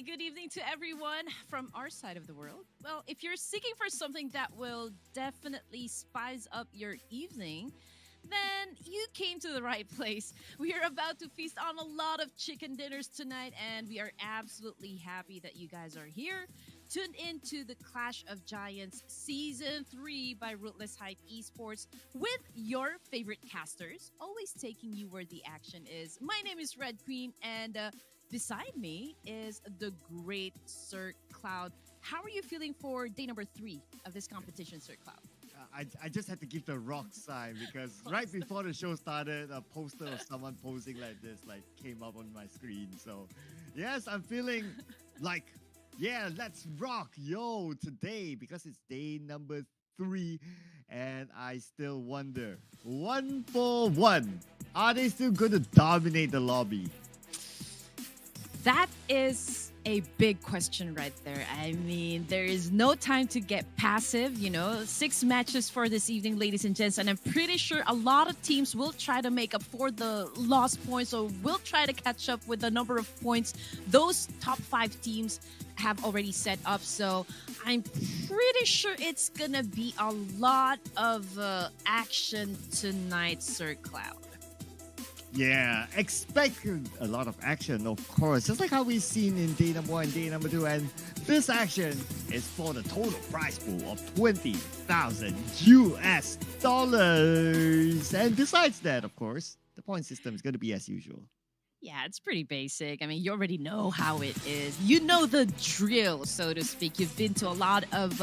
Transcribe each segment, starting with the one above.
Good evening to everyone from our side of the world. Well, if you're seeking for something that will definitely spice up your evening, then you came to the right place. We are about to feast on a lot of chicken dinners tonight, and we are absolutely happy that you guys are here. Tuned into the Clash of Giants Season 3 by Rootless Hype Esports with your favorite casters, always taking you where the action is. My name is Red Queen, and beside me is the great Sir Cloud. How are you feeling for day number 3 of this competition, Sir Cloud? I just had to give the rock sign because right before the show started, a poster of someone posing like this came up on my screen. So, yes, I'm feeling like, yeah, let's rock, yo, today because it's day number 3, and I still wonder, 1-for-1, are they still going to dominate the lobby? That is a big question right there. I mean, there is no time to get passive, 6 matches for this evening, ladies and gents, and I'm pretty sure a lot of teams will try to make up for the lost points or will try to catch up with the number of points those top 5 teams have already set up. So I'm pretty sure it's gonna be a lot of action tonight, Sir Cloud. Yeah, expect a lot of action, of course, just like how we've seen in day number 1 and day number 2. And this action is for the total prize pool of 20,000 US dollars. And besides that, of course, the point system is going to be as usual. Yeah, it's pretty basic. I mean, you already know how it is. You know the drill, so to speak. You've been to a lot of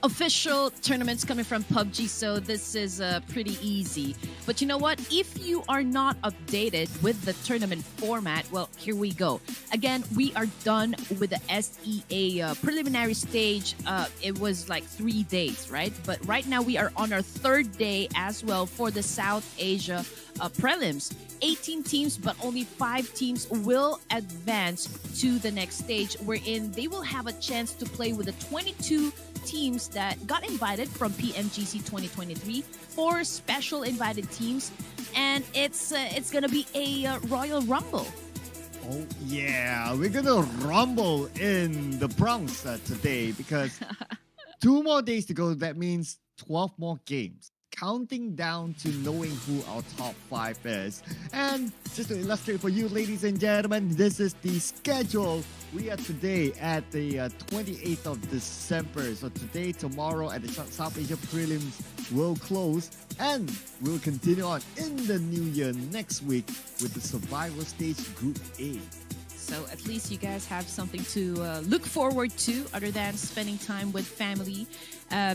official tournaments coming from PUBG, so this is pretty easy. But you know what? If you are not updated with the tournament format, well, here we go. Again, we are done with the SEA preliminary stage. It was like 3 days, right? But right now we are on our 3rd day as well for the South Asia prelims. 18 teams, but only 5 teams will advance to the next stage, wherein they will have a chance to play with the 22 teams that got invited from PMGC 2023, 4 special invited teams, and it's gonna be a Royal Rumble. Oh yeah, we're gonna rumble in the Bronx today because 2 more days to go. That means 12 more games. Counting down to knowing who our top 5 is. And just to illustrate for you, ladies and gentlemen, this is the schedule. We are today at the 28th of December. So today, tomorrow, at the South Asia prelims will close. And we'll continue on in the new year next week with the survival stage Group A. So at least you guys have something to look forward to other than spending time with family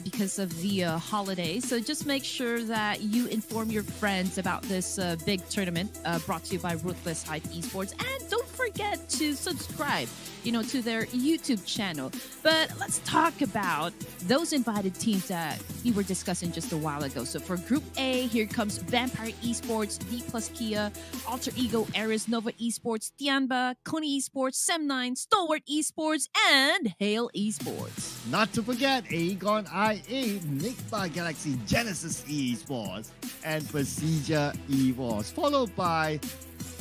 because of the holidays. So just make sure that you inform your friends about this big tournament brought to you by Ruthless Hype Esports. And don't forget to subscribe, to their YouTube channel. But let's talk about those invited teams that we were discussing just a while ago. So for Group A, here comes Vampire Esports, D plus Kia, Alter Ego, Ares, Nova Esports, Tianba, Kony Esports, Sem9, Stalwart Esports, and Hale Esports. Not to forget Aegon IA, Nickbar Galaxy, Genesis Esports, and Procedure Esports, followed by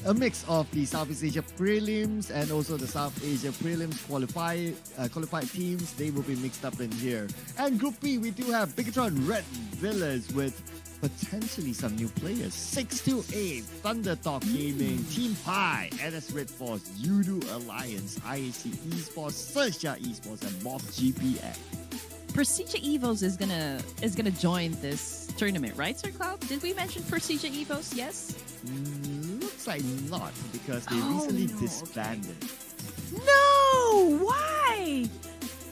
a mix of the Southeast Asia prelims and also the South Asia prelims qualified teams. They will be mixed up in here. And Group B, we do have Bigatron Red Villas with potentially some new players. 628, Thundertalk Gaming, Team Pi, NS Red Force, Yudu Alliance, IAC Esports, Sersha Esports, and Mob GPX. Procedure Evos is gonna join this tournament, right, Sir Cloud? Did we mention Procedure Evos? Yes? Looks like not, because they recently disbanded. Okay. No! Why?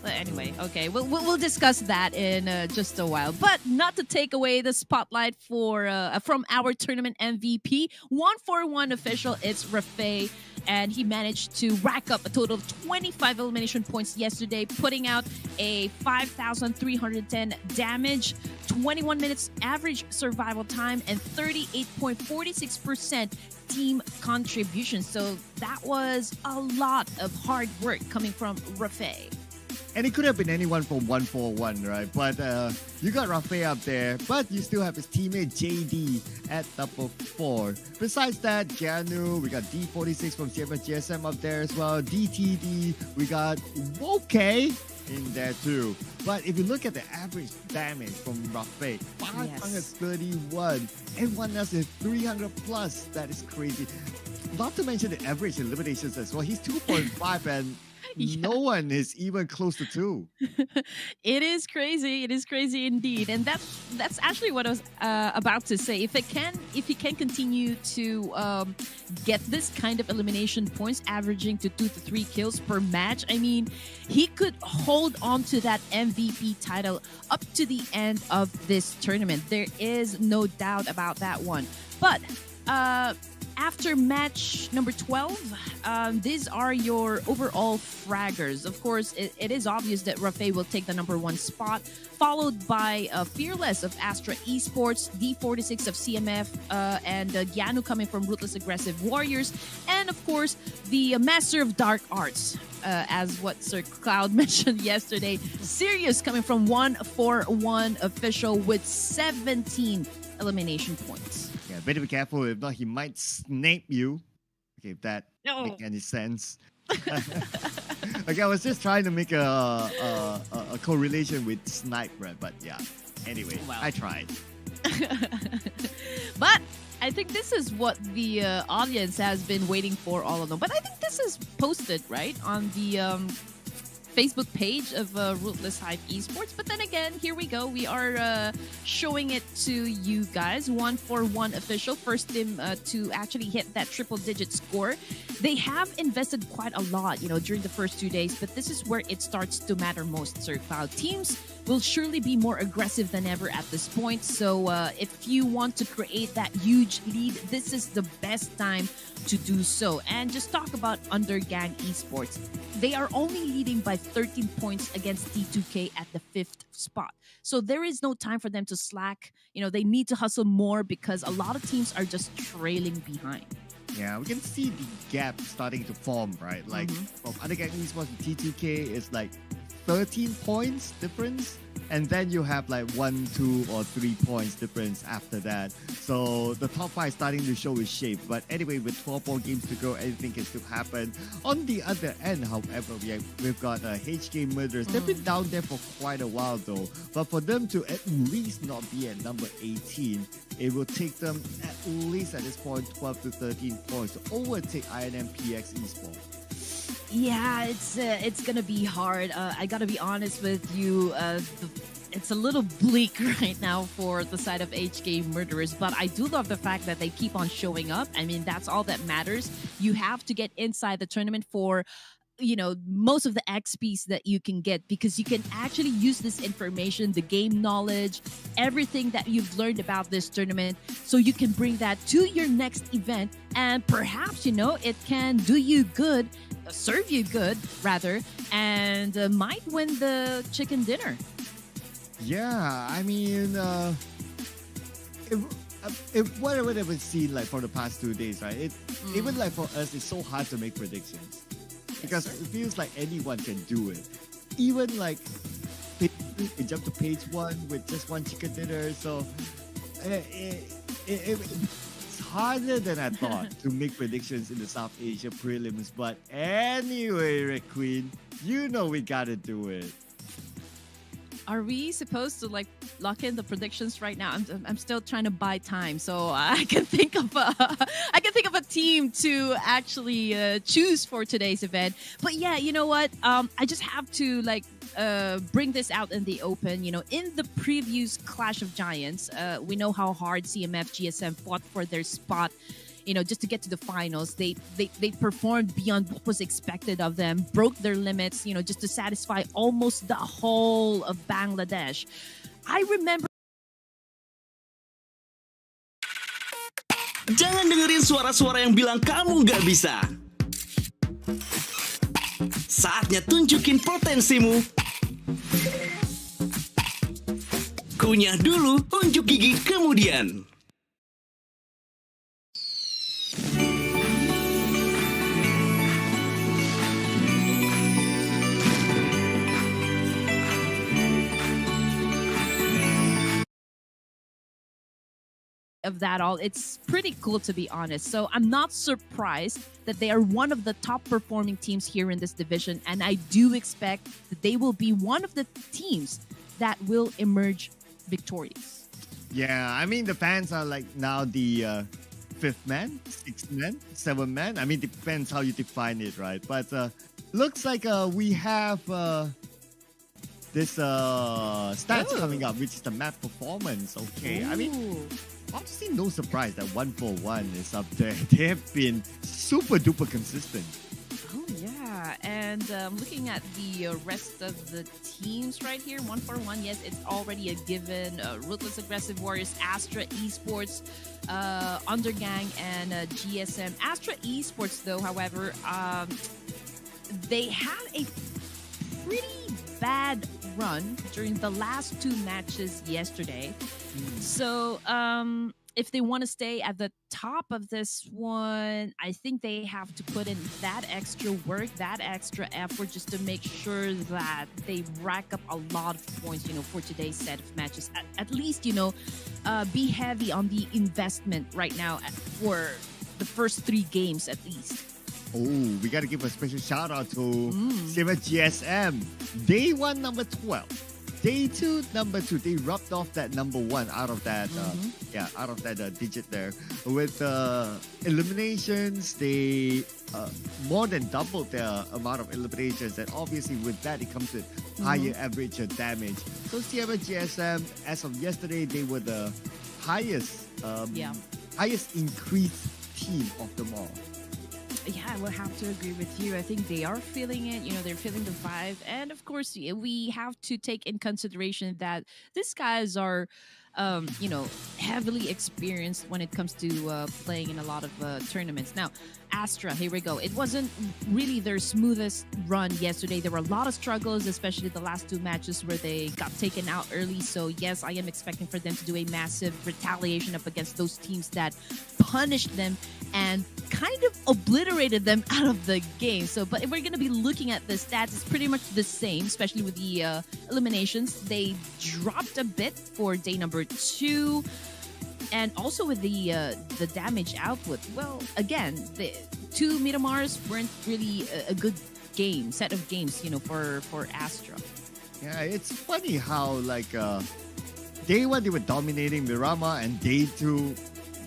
But anyway, okay, we'll discuss that in just a while. But not to take away the spotlight from our tournament MVP, 1-for-1 official, it's Rafay, and he managed to rack up a total of 25 elimination points yesterday, putting out a 5,310 damage, 21 minutes average survival time, and 38.46% team contribution. So that was a lot of hard work coming from Rafay. And it could have been anyone from 141, right? But you got Rafe up there, but you still have his teammate JD at number 4. Besides that, Janu, we got D46 from CMF GSM up there as well. DTD, we got OK in there too. But if you look at the average damage from Rafe, 531. Everyone else is 300 plus. That is crazy. Not to mention the average eliminations as well. He's 2.5 and no one is even close to 2. It is crazy. It is crazy indeed, and that's actually what I was about to say. If he can continue to get this kind of elimination points, averaging to 2 to 3 kills per match, I mean, he could hold on to that MVP title up to the end of this tournament. There is no doubt about that one. But after match number 12, these are your overall fraggers. Of course, it is obvious that Rafe will take the number 1 spot, followed by Fearless of Astra Esports, D46 of CMF, and Gyanu coming from Ruthless Aggressive Warriors, and of course, the Master of Dark Arts, as what Sir Cloud mentioned yesterday. Sirius coming from 141 Official with 17 elimination points. Yeah, better be careful. If not, he might snape you. Okay, if that No. make any sense. Okay, I was just trying to make a correlation with snipe, right? But yeah. Anyway, Wow. I tried. But I think this is what the audience has been waiting for all along. But I think this is posted, right, on the Facebook page of Ruthless Hype Esports. But then again, here we go. We are showing it to you guys. 141 Official, first team to actually hit that triple-digit score. They have invested quite a lot, during the first 2 days. But this is where it starts to matter most, Sir Cloud. Teams will surely be more aggressive than ever at this point. So if you want to create that huge lead, this is the best time to do so. And just talk about Undergang Esports. They are only leading by 13 points against T2K at the 5th spot. So there is no time for them to slack. They need to hustle more because a lot of teams are just trailing behind. Yeah, we can see the gap starting to form, right? Like from Undergang Esports to T2K is like 13 points difference, and then you have like 1, 2, or 3 points difference after that. So the top 5 starting to show its shape. But anyway, with 12 more games to go, anything can still happen. On the other end, however, we've got HK Murderers. They've been down there for quite a while though. But for them to at least not be at number 18, it will take them at least at this point 12 to 13 points to overtake INM PX Esports. Yeah, it's gonna be hard. I gotta be honest with you. It's a little bleak right now for the side of HK Murderers, but I do love the fact that they keep on showing up. I mean, that's all that matters. You have to get inside the tournament for most of the XPs that you can get, because you can actually use this information, the game knowledge, everything that you've learned about this tournament, so you can bring that to your next event, and perhaps it can do you good, serve you good rather, and might win the chicken dinner. Yeah, I mean, whatever we've seen like for the past 2 days, right? Even like for us, it's so hard to make predictions because it feels like anyone can do it. Even like we jump to page 1 with just 1 chicken dinner, so it's harder than I thought to make predictions in the South Asia prelims. But anyway, Red Queen, we gotta do it. Are we supposed to lock in the predictions right now? I'm still trying to buy time, so I can think of a team to actually choose for today's event. But yeah, you know what? I just have to bring this out in the open. In the previous Clash of Giants, we know how hard CMF GSM fought for their spot. Just to get to the finals. They performed beyond what was expected of them, broke their limits, just to satisfy almost the whole of Bangladesh. I remember. Jangan dengerin suara-suara yang bilang kamu gak bisa. Saatnya tunjukin potensimu. Kunyah dulu, unjuk gigi kemudian. of that all, it's pretty cool to be honest. So I'm not surprised that they are one of the top performing teams here in this division, and I do expect that they will be one of the teams that will emerge victorious. Yeah, I mean the fans are like now the fifth man, sixth man, seventh man. I mean depends how you define it, right? But looks like we have this stats coming up, which is the map performance. Okay, I mean Ooh. obviously no surprise that 141 is up there. They have been super duper consistent. Oh yeah, and looking at the rest of the teams right here, 141. Yes, it's already a given. Ruthless Aggressive Warriors, Astra Esports, Undergang, and GSM. Astra Esports, though, however, they had a pretty bad run during the last two matches yesterday. So, if they want to stay at the top of this one, I think they have to put in that extra work, that extra effort, just to make sure that they rack up a lot of points, for today's set of matches. At least, be heavy on the investment right now for the first three games at least. Oh, we got to give a special shout out to CMF GSM. Day 1, number 12. Day 2, number 2. They rubbed off that number 1 out of that, digit there. With eliminations, they more than doubled their amount of eliminations. And obviously, with that, it comes with higher average damage. So CMF GSM, as of yesterday, they were the highest increased team of them all. Yeah, I will have to agree with you. I think they are feeling it. They're feeling the vibe. And of course, we have to take in consideration that these guys are, heavily experienced when it comes to playing in a lot of tournaments. Now, Astra, here we go. It wasn't really their smoothest run yesterday. There were a lot of struggles, especially the last two matches where they got taken out early. So, yes, I am expecting for them to do a massive retaliation up against those teams that punished them and kind of obliterated them out of the game. So, but if we're going to be looking at the stats, it's pretty much the same, especially with the eliminations. They dropped a bit for day number 2. And also with the damage output. Well, again, the two Miramars weren't really a good set of games, for Astra. Yeah, it's funny how day 1 they were dominating Miramar, and day 2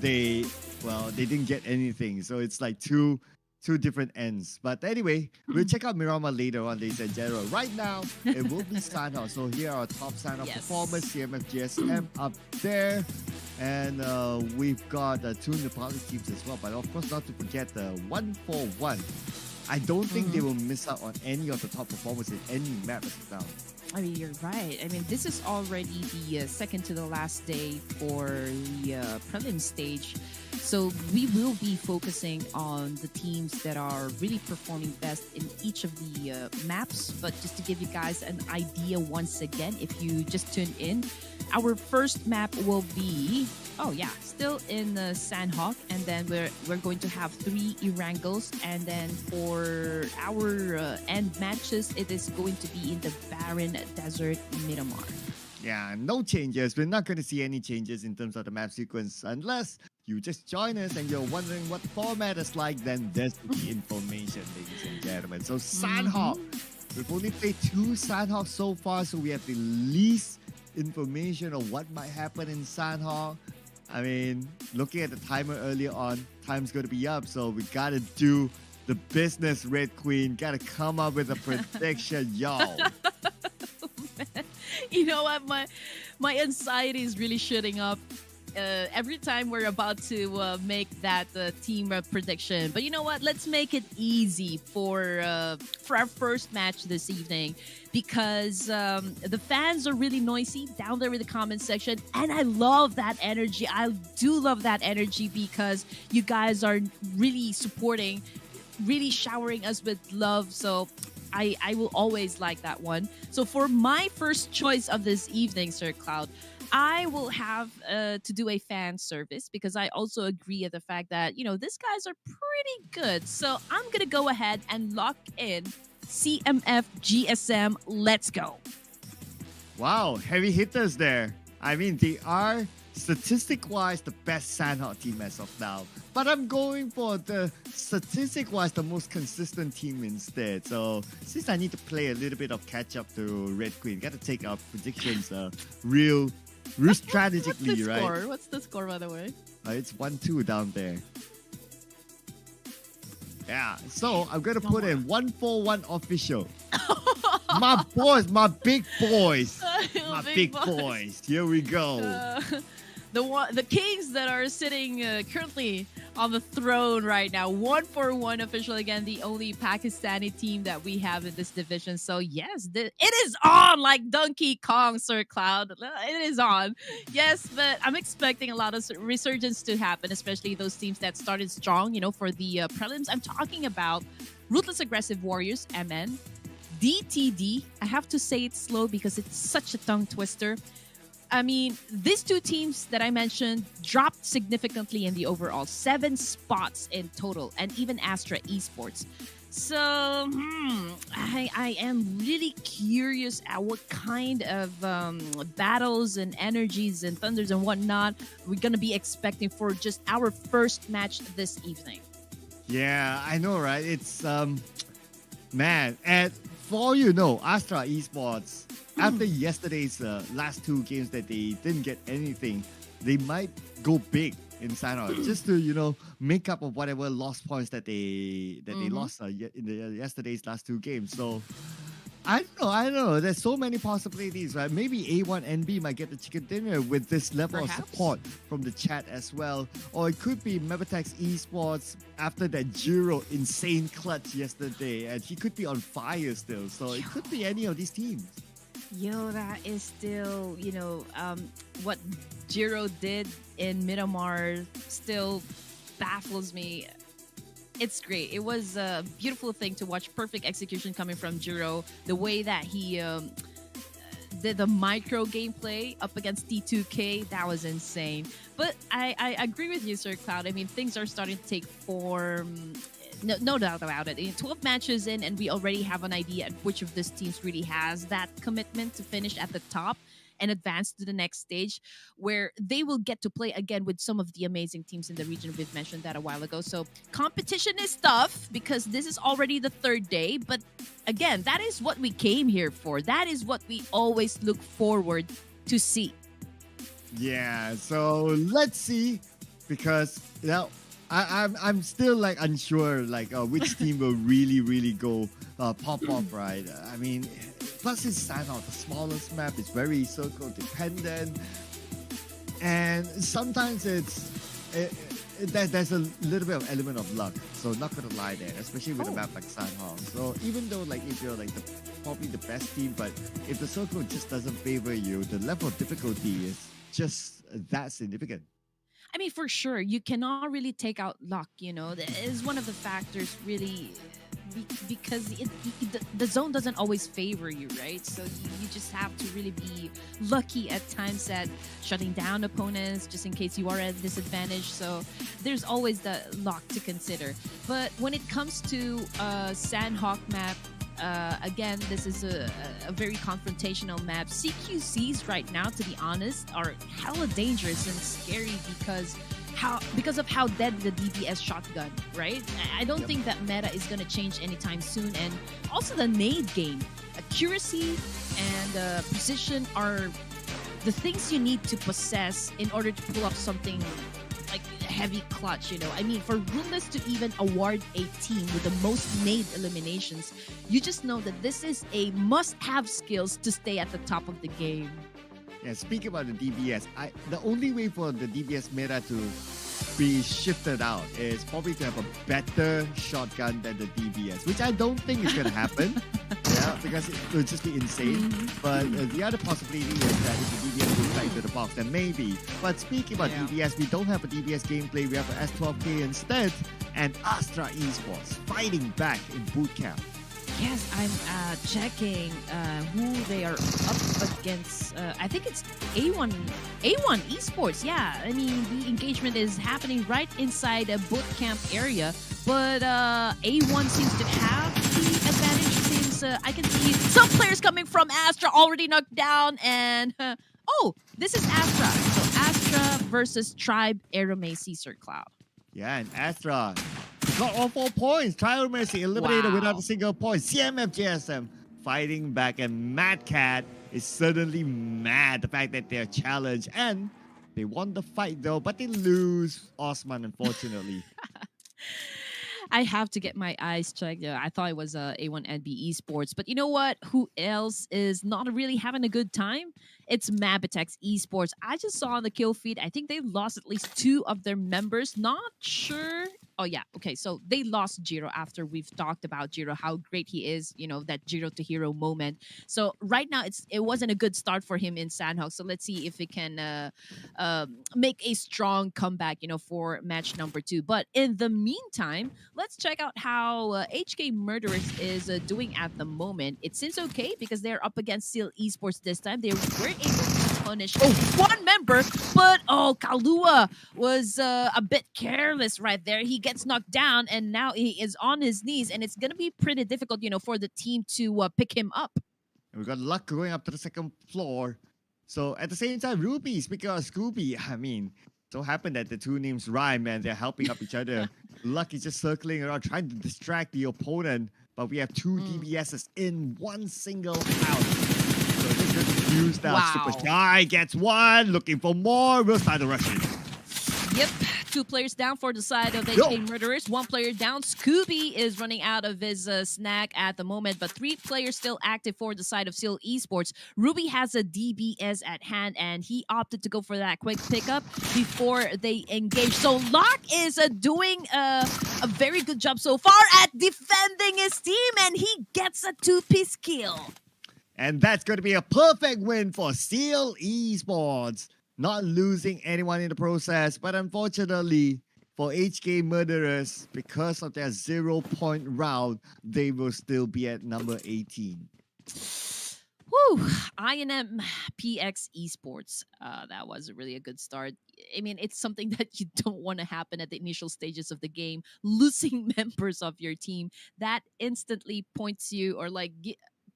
they didn't get anything. So it's like two different ends. But anyway, we'll check out Miramar later on, ladies and gentlemen. Right now, it will be Sanhok. So here are our top Sanhok performers, CMF GSM up there. And we've got two Nepali teams as well. But of course, not to forget the 141. I don't think they will miss out on any of the top performers in any map as of now. I mean, you're right. I mean, this is already the second to the last day for the prelim stage. So we will be focusing on the teams that are really performing best in each of the maps. But just to give you guys an idea once again, if you just tuned in, our first map will be, still in Sanhok. And then we're going to have 3 Erangels. And then for our end matches, it is going to be in the Barren Desert Miramar. Yeah, no changes. We're not going to see any changes in terms of the map sequence unless you just join us and you're wondering what format is like, then there's the information, ladies and gentlemen. So Sanhok, we've only played 2 Sanhok so far, so we have the least information of what might happen in Sanhok. I mean, looking at the timer earlier on, time's going to be up, so we got to do the business, Red Queen. Got to come up with a prediction, y'all. You know what? My anxiety is really shooting up every time we're about to make that team prediction. But you know what? Let's make it easy for our first match this evening, because the fans are really noisy down there in the comment section, and I love that energy. I do love that energy because you guys are really supporting, really showering us with love. So I will always like that one. So for my first choice of this evening, Sir Cloud, I will have to do a fan service, because I also agree at the fact that, these guys are pretty good. So I'm going to go ahead and lock in CMF GSM. Let's go. Wow, heavy hitters there. I mean, they are statistic-wise the best Sandhawk team as of now. But I'm going for the statistic-wise the most consistent team instead. So since I need to play a little bit of catch-up to Red Queen, gotta take our predictions real strategically, What's the right? score? What's the score, by the way? It's 1-2 down there. Yeah, so I'm gonna put in 1-4-1 official. My boys, my big boys. My big boys. Here we go. The Kings that are sitting currently on the throne right now. 1-4-1 official again, the only Pakistani team that we have in this division. So yes, it is on like Donkey Kong, Sir Cloud. It is on. Yes, but I'm expecting a lot of resurgence to happen, especially those teams that started strong, for the prelims. I'm talking about Ruthless Aggressive Warriors, MN, DTD. I have to say it slow because it's such a tongue twister. I mean, these two teams that I mentioned dropped significantly in the overall, 7 spots in total, and even Astra Esports. So, I am really curious at what kind of battles and energies and thunders and whatnot we're going to be expecting for just our first match this evening. Yeah, I know, right? It's, man, and for all you know, Astra Esports, after yesterday's last 2 games that they didn't get anything, they might go big in Sandhawk just to make up of whatever lost points that they lost in the yesterday's last 2 games. So I don't know. There's so many possibilities, right? Maybe A1NB might get the chicken dinner with this level Perhaps. of support from the chat as well. Or it could be Mebatex Esports after that Jiro insane clutch yesterday. And he could be on fire still. So it could be any of these teams. Yo, that is still, what Jiro did in Miramar still baffles me. It's great. It was a beautiful thing to watch. Perfect execution coming from Jiro. The way that he did the micro gameplay up against T2K, that was insane. But I agree with you, Sir Cloud. I mean, things are starting to take form. No doubt about it. 12 matches in, and we already have an idea at which of these teams really has that commitment to finish at the top and advance to the next stage, where they will get to play again with some of the amazing teams in the region. We've mentioned that a while ago. So competition is tough because this is already the 3rd day. But again, that is what we came here for. That is what we always look forward to see. Yeah, so let's see, because I'm still like unsure which team will really go pop off, right? I mean, plus it's Sandhawk, the smallest map. It's very circle dependent, and sometimes there's a little bit of element of luck. So not gonna lie there, especially with a map like Sandhawk. So even though if you're probably the best team, but if the circle just doesn't favor you, the level of difficulty is just that significant. I mean, for sure, you cannot really take out luck, That is one of the factors, really, because the zone doesn't always favor you, right? So you just have to really be lucky at times at shutting down opponents, just in case you are at a disadvantage. So there's always the luck to consider. But when it comes to Sandhawk map, again, this is a very confrontational map. CQCs right now, to be honest, are hella dangerous and scary because of how dead the DBS shotgun, right? I don't think that meta is going to change anytime soon. And also the nade game. Accuracy and precision are the things you need to possess in order to pull off something like heavy clutch, I mean, for Ruthless to even award a team with the most nade eliminations, you just know that this is a must-have skills to stay at the top of the game. Yeah, speaking about the DBS, the only way for the DBS meta to be shifted out is probably to have a better shotgun than the DBS, which I don't think is going to happen. Yeah, because it would just be insane. But the other possibility is that if the DBS goes back to the box, then maybe. But speaking about DBS, we don't have a DBS gameplay. We have an S12K instead, and Astra Esports fighting back in boot camp. Yes, I'm checking who they are up against. I think it's A1 Esports. Yeah, I mean, the engagement is happening right inside a boot camp area, but A1 seems to have the advantage since I can see some players coming from Astra already knocked down, and Oh, this is Astra. So Astra versus Tribe Aeromay Caesar Cloud. Yeah, and Astra got all 4 points. Trial Mercy eliminated without Wow. a single point. CMF JSM fighting back, and Mad Cat is certainly mad the fact that they're challenged, and they won the fight though, but they lose Osman, unfortunately. I have to get my eyes checked. I thought it was A1NB Esports, but you know what? Who else is not really having a good time? It's Mabitex Esports. I just saw on the kill feed. I think they lost at least 2 of their members. Not sure. Oh yeah, okay. So they lost Jiro after we've talked about Jiro, how great he is. You know, that Jiro to hero moment. So right now it wasn't a good start for him in Sandhawk. So let's see if it can make a strong comeback. You know, for match number 2. But in the meantime, let's check out how HK Murderers is doing at the moment. It seems okay because they're up against Seal Esports this time. They were able to punish one member, but Kalua was a bit careless right there. He gets knocked down, and now he is on his knees, and it's gonna be pretty difficult, you know, for the team to pick him up. And we got Luck going up to the second floor. So at the same time, Ruby, speaking of Scooby, I mean, so happened that the two names rhyme and they're helping up each other. Luck is just circling around trying to distract the opponent, but we have 2 DBSs in one single house. So this is going to be used now. Wow. Super Shy gets 1, looking for more. We'll start the rushing. Yep, 2 players down for the side of HK Murderers. 1 player down. Scooby is running out of his snack at the moment, but 3 players still active for the side of Seal Esports. Ruby has a DBS at hand, and he opted to go for that quick pickup before they engage. So Locke is doing a very good job so far at defending his team, and he gets a 2-piece kill. And that's going to be a perfect win for Seal Esports. Not losing anyone in the process, but unfortunately for HK Murderers, because of their 0-point round, they will still be at number 18. Woo! INM PX Esports. That was really a good start. I mean, it's something that you don't want to happen at the initial stages of the game. Losing members of your team, that instantly points you or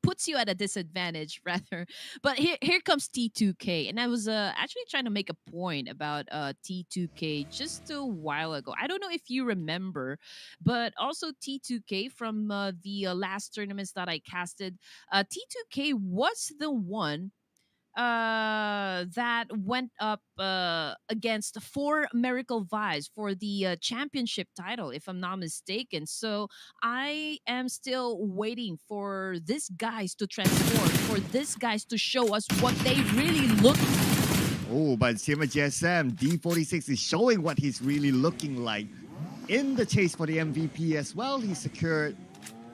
puts you at a disadvantage rather. But here comes T2K, and I was actually trying to make a point about T2K just a while ago. I don't know if you remember, but also T2K from the last tournaments that I casted, T2K was the one that went up against 4 Miracle Vibes for the championship title, if I'm not mistaken. So I am still waiting for these guys to transform, for these guys to show us what they really look like. Oh, but Simmer JSM, D46 is showing what he's really looking like. In the chase for the MVP as well, he secured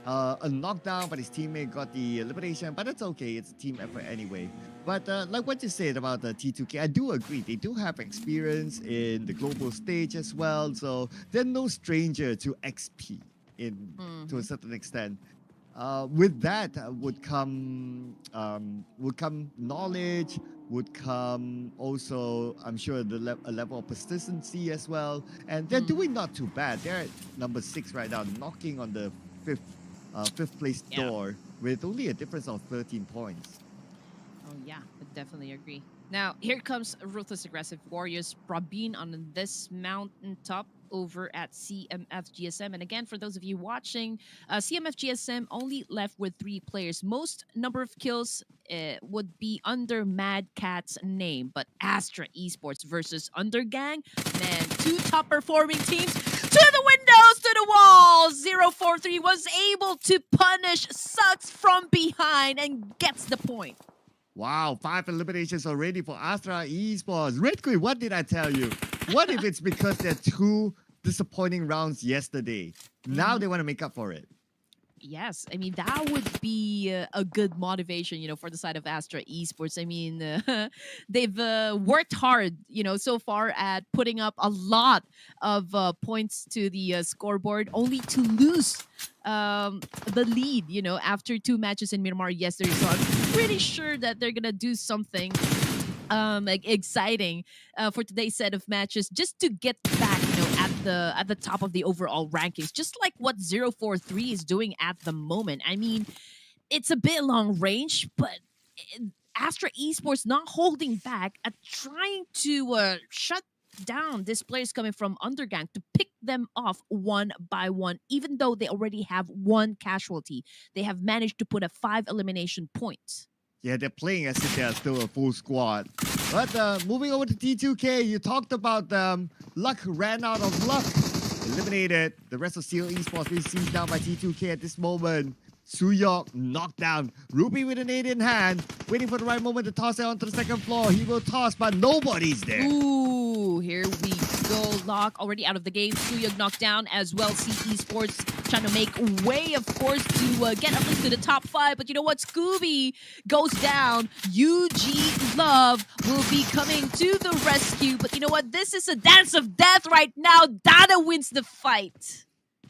a knockdown, but his teammate got the elimination. But that's okay, it's a team effort anyway. But like what you said about the T2K, I do agree. They do have experience in the global stage as well, so they're no stranger to XP to a certain extent. With that would come knowledge, would come also, I'm sure, a level of persistency as well. And they're doing not too bad. They're at number 6 right now, knocking on the fifth place door with only a difference of 13 points. Oh yeah, I definitely agree. Now here comes Ruthless Aggressive Warriors, Rabin on this mountaintop over at CMF GSM. And again, for those of you watching, CMF GSM only left with 3 players. Most number of kills would be under Mad Cat's name, but Astra Esports versus Undergang, man, 2 top performing teams. To the windows, to the walls. 043 was able to punish Sucks from behind and gets the point. Wow, 5 eliminations already for Astra Esports. Red Queen, what did I tell you? What if it's because they're 2 disappointing rounds yesterday? Now they want to make up for it. Yes, I mean, that would be a good motivation, you know, for the side of Astra Esports. I mean, they've worked hard, you know, so far at putting up a lot of points to the scoreboard, only to lose the lead, you know, after 2 matches in Miramar yesterday. So I'm pretty sure that they're going to do something exciting for today's set of matches just to get back, you know, at the top of the overall rankings, just like what 043 is doing at the moment. I mean, it's a bit long range, but Astra Esports not holding back at trying to shut down these players coming from Undergang to pick them off one by one, even though they already have one casualty. They have managed to put a 5 elimination points. Yeah, they're playing as if they're still a full squad. But moving over to T2K, you talked about luck ran out of luck. Eliminated. The rest of Seal Esports being seized down by T2K at this moment. Suyok knocked down. Ruby with an 8 in hand, waiting for the right moment to toss it onto the second floor. He will toss, but nobody's there. Ooh, here we go. Lock already out of the game. Suyog knocked down as well. C Esports trying to make way, of course, to get at least to the top 5. But you know what? Scooby goes down. UG Love will be coming to the rescue. But you know what? This is a dance of death right now. Dada wins the fight.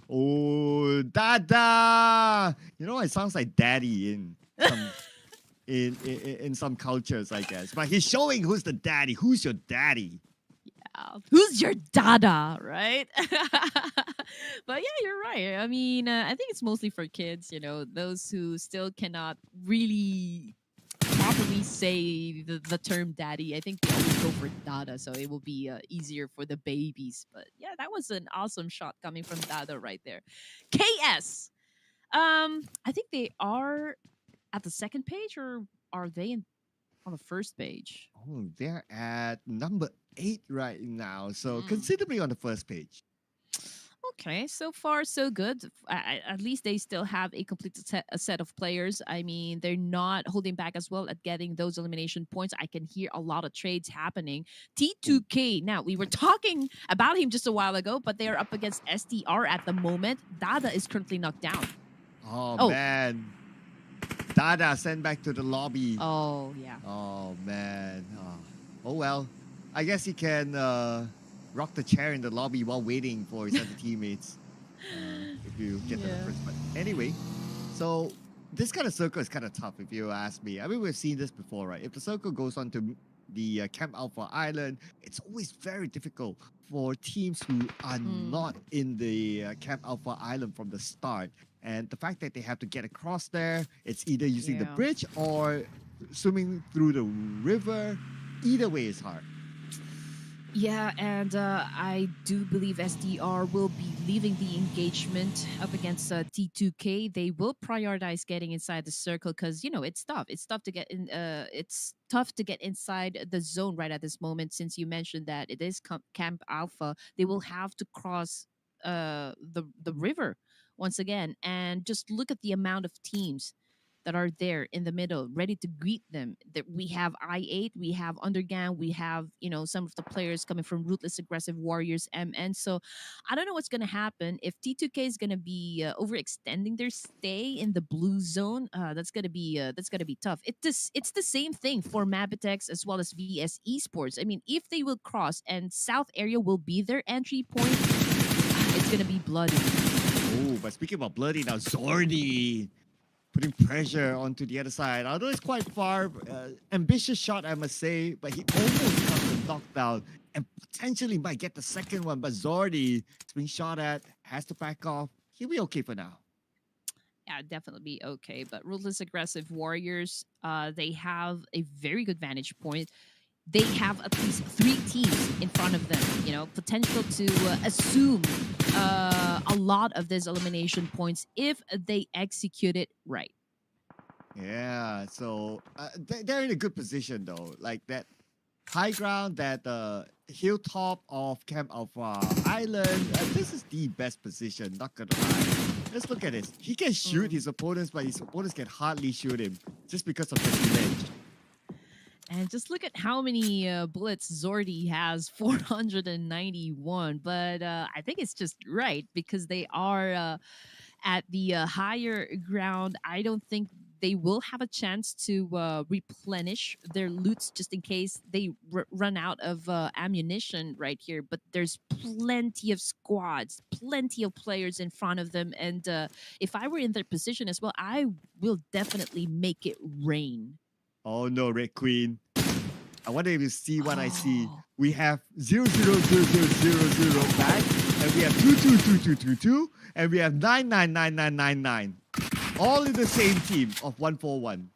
Oh, Dada! You know, it sounds like daddy in some in some cultures, I guess. But he's showing who's the daddy. Who's your daddy? Who's your dada, right? But yeah, you're right. I mean, I think it's mostly for kids, you know, those who still cannot really properly say the term daddy. I think they always go for dada, so it will be easier for the babies. But yeah, that was an awesome shot coming from dada right there. KS, I think they are at the second page, or are they on the first page? Oh, they're at number 8 right now, so considerably on the first page. Okay, so far so good. At least they still have a complete set of players. I mean, they're not holding back as well at getting those elimination points. I can hear a lot of trades happening. T2K, now we were talking about him just a while ago, but they are up against STR at the moment. Dada is currently knocked down. Oh. Man. Dada sent back to the lobby. Oh, yeah. Oh, man. Oh well. I guess he can rock the chair in the lobby while waiting for his other teammates. If you get the reference. But anyway, so this kind of circle is kind of tough if you ask me. I mean, we've seen this before, right? If the circle goes on to the Camp Alpha Island, it's always very difficult for teams who are not in the Camp Alpha Island from the start. And the fact that they have to get across there, it's either using the bridge or swimming through the river. Either way is hard. Yeah, and I do believe SDR will be leaving the engagement up against T2K. They will prioritize getting inside the circle because, you know, it's tough. It's tough to get in. It's tough to get inside the zone right at this moment. Since you mentioned that it is Camp Alpha, they will have to cross the river once again, and just look at the amount of teams that are there in the middle, ready to greet them. That we have I8, we have Undergang, we have, you know, some of the players coming from Ruthless Aggressive Warriors MN. So I don't know what's gonna happen if T2K is gonna be overextending their stay in the blue zone. That's gonna be tough. It's the same thing for Mabitex as well as VS Esports. I mean, if they will cross and South area will be their entry point, it's gonna be bloody. Oh, but speaking about bloody now, Zordy putting pressure onto the other side. Although it's quite far, ambitious shot, I must say, but he almost got the knockdown and potentially might get the second one. But Zordy is being shot at, has to back off. He'll be okay for now. Yeah, definitely be okay. But Ruthless Aggressive Warriors, they have a very good vantage point. They have at least 3 teams in front of them, you know, potential to assume a lot of these elimination points if they execute it right. Yeah, so they're in a good position though. Like that high ground, that hilltop of Camp Alpha Island, this is the best position, not gonna lie. Let's look at this. He can shoot his opponents, but his opponents can hardly shoot him just because of the ledge. And just look at how many bullets Zordy has, 491. But I think it's just right because they are at the higher ground. I don't think they will have a chance to replenish their loots just in case they run out of ammunition right here. But there's plenty of squads, plenty of players in front of them. And if I were in their position as well, I will definitely make it rain. Oh no, Red Queen. I wonder if you see what I see. We have 0000000 back, and we have 222222, and we have 999999. All in the same team of 141.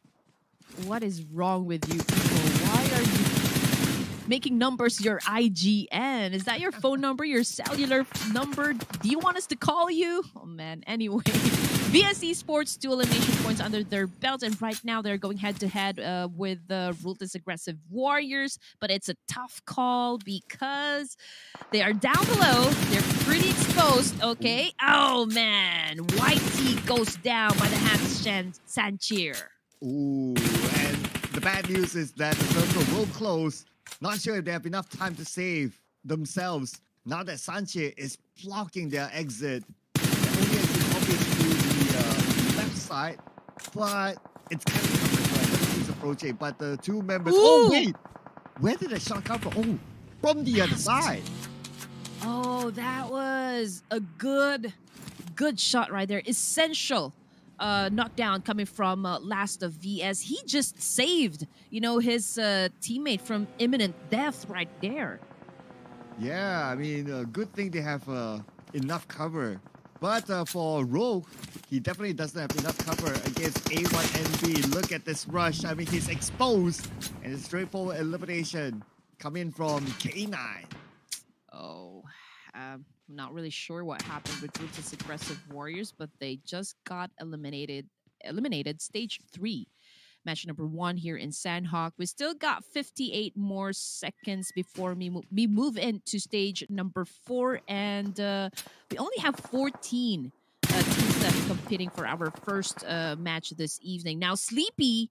What is wrong with you people? Why are you making numbers your IGN? Is that your phone number, your cellular number? Do you want us to call you? Oh man, anyway. VS Esports 2 elimination points under their belt, and right now they're going head to head with the Ruthless Aggressive Warriors, but it's a tough call because they are down below. They're pretty exposed, okay? Oh man, Whitey goes down by the hands of Sanchir. Ooh, and the bad news is that the circle will close. Not sure if they have enough time to save themselves now that Sanche is blocking their exit. They're only able to copy through the left side, but it's kind of covered. He's approaching, but the two members. Ooh. Oh wait, where did the shot come from? Oh, from the other side. Oh, that was a good shot right there. Essential knockdown coming from Last of VS. He just saved, his teammate from imminent death right there. Yeah, I mean, good thing they have enough cover. But for Rogue, he definitely doesn't have enough cover against A1NB. Look at this rush. I mean, he's exposed. And it's straightforward elimination coming from K9. Oh, I'm not really sure what happened with Ruthless Aggressive Warriors, but they just got eliminated stage 3. Match number 1 here in Sandhawk. We still got 58 more seconds before we move into stage number 4, and we only have 14 teams left competing for our first match this evening. Now, Sleepy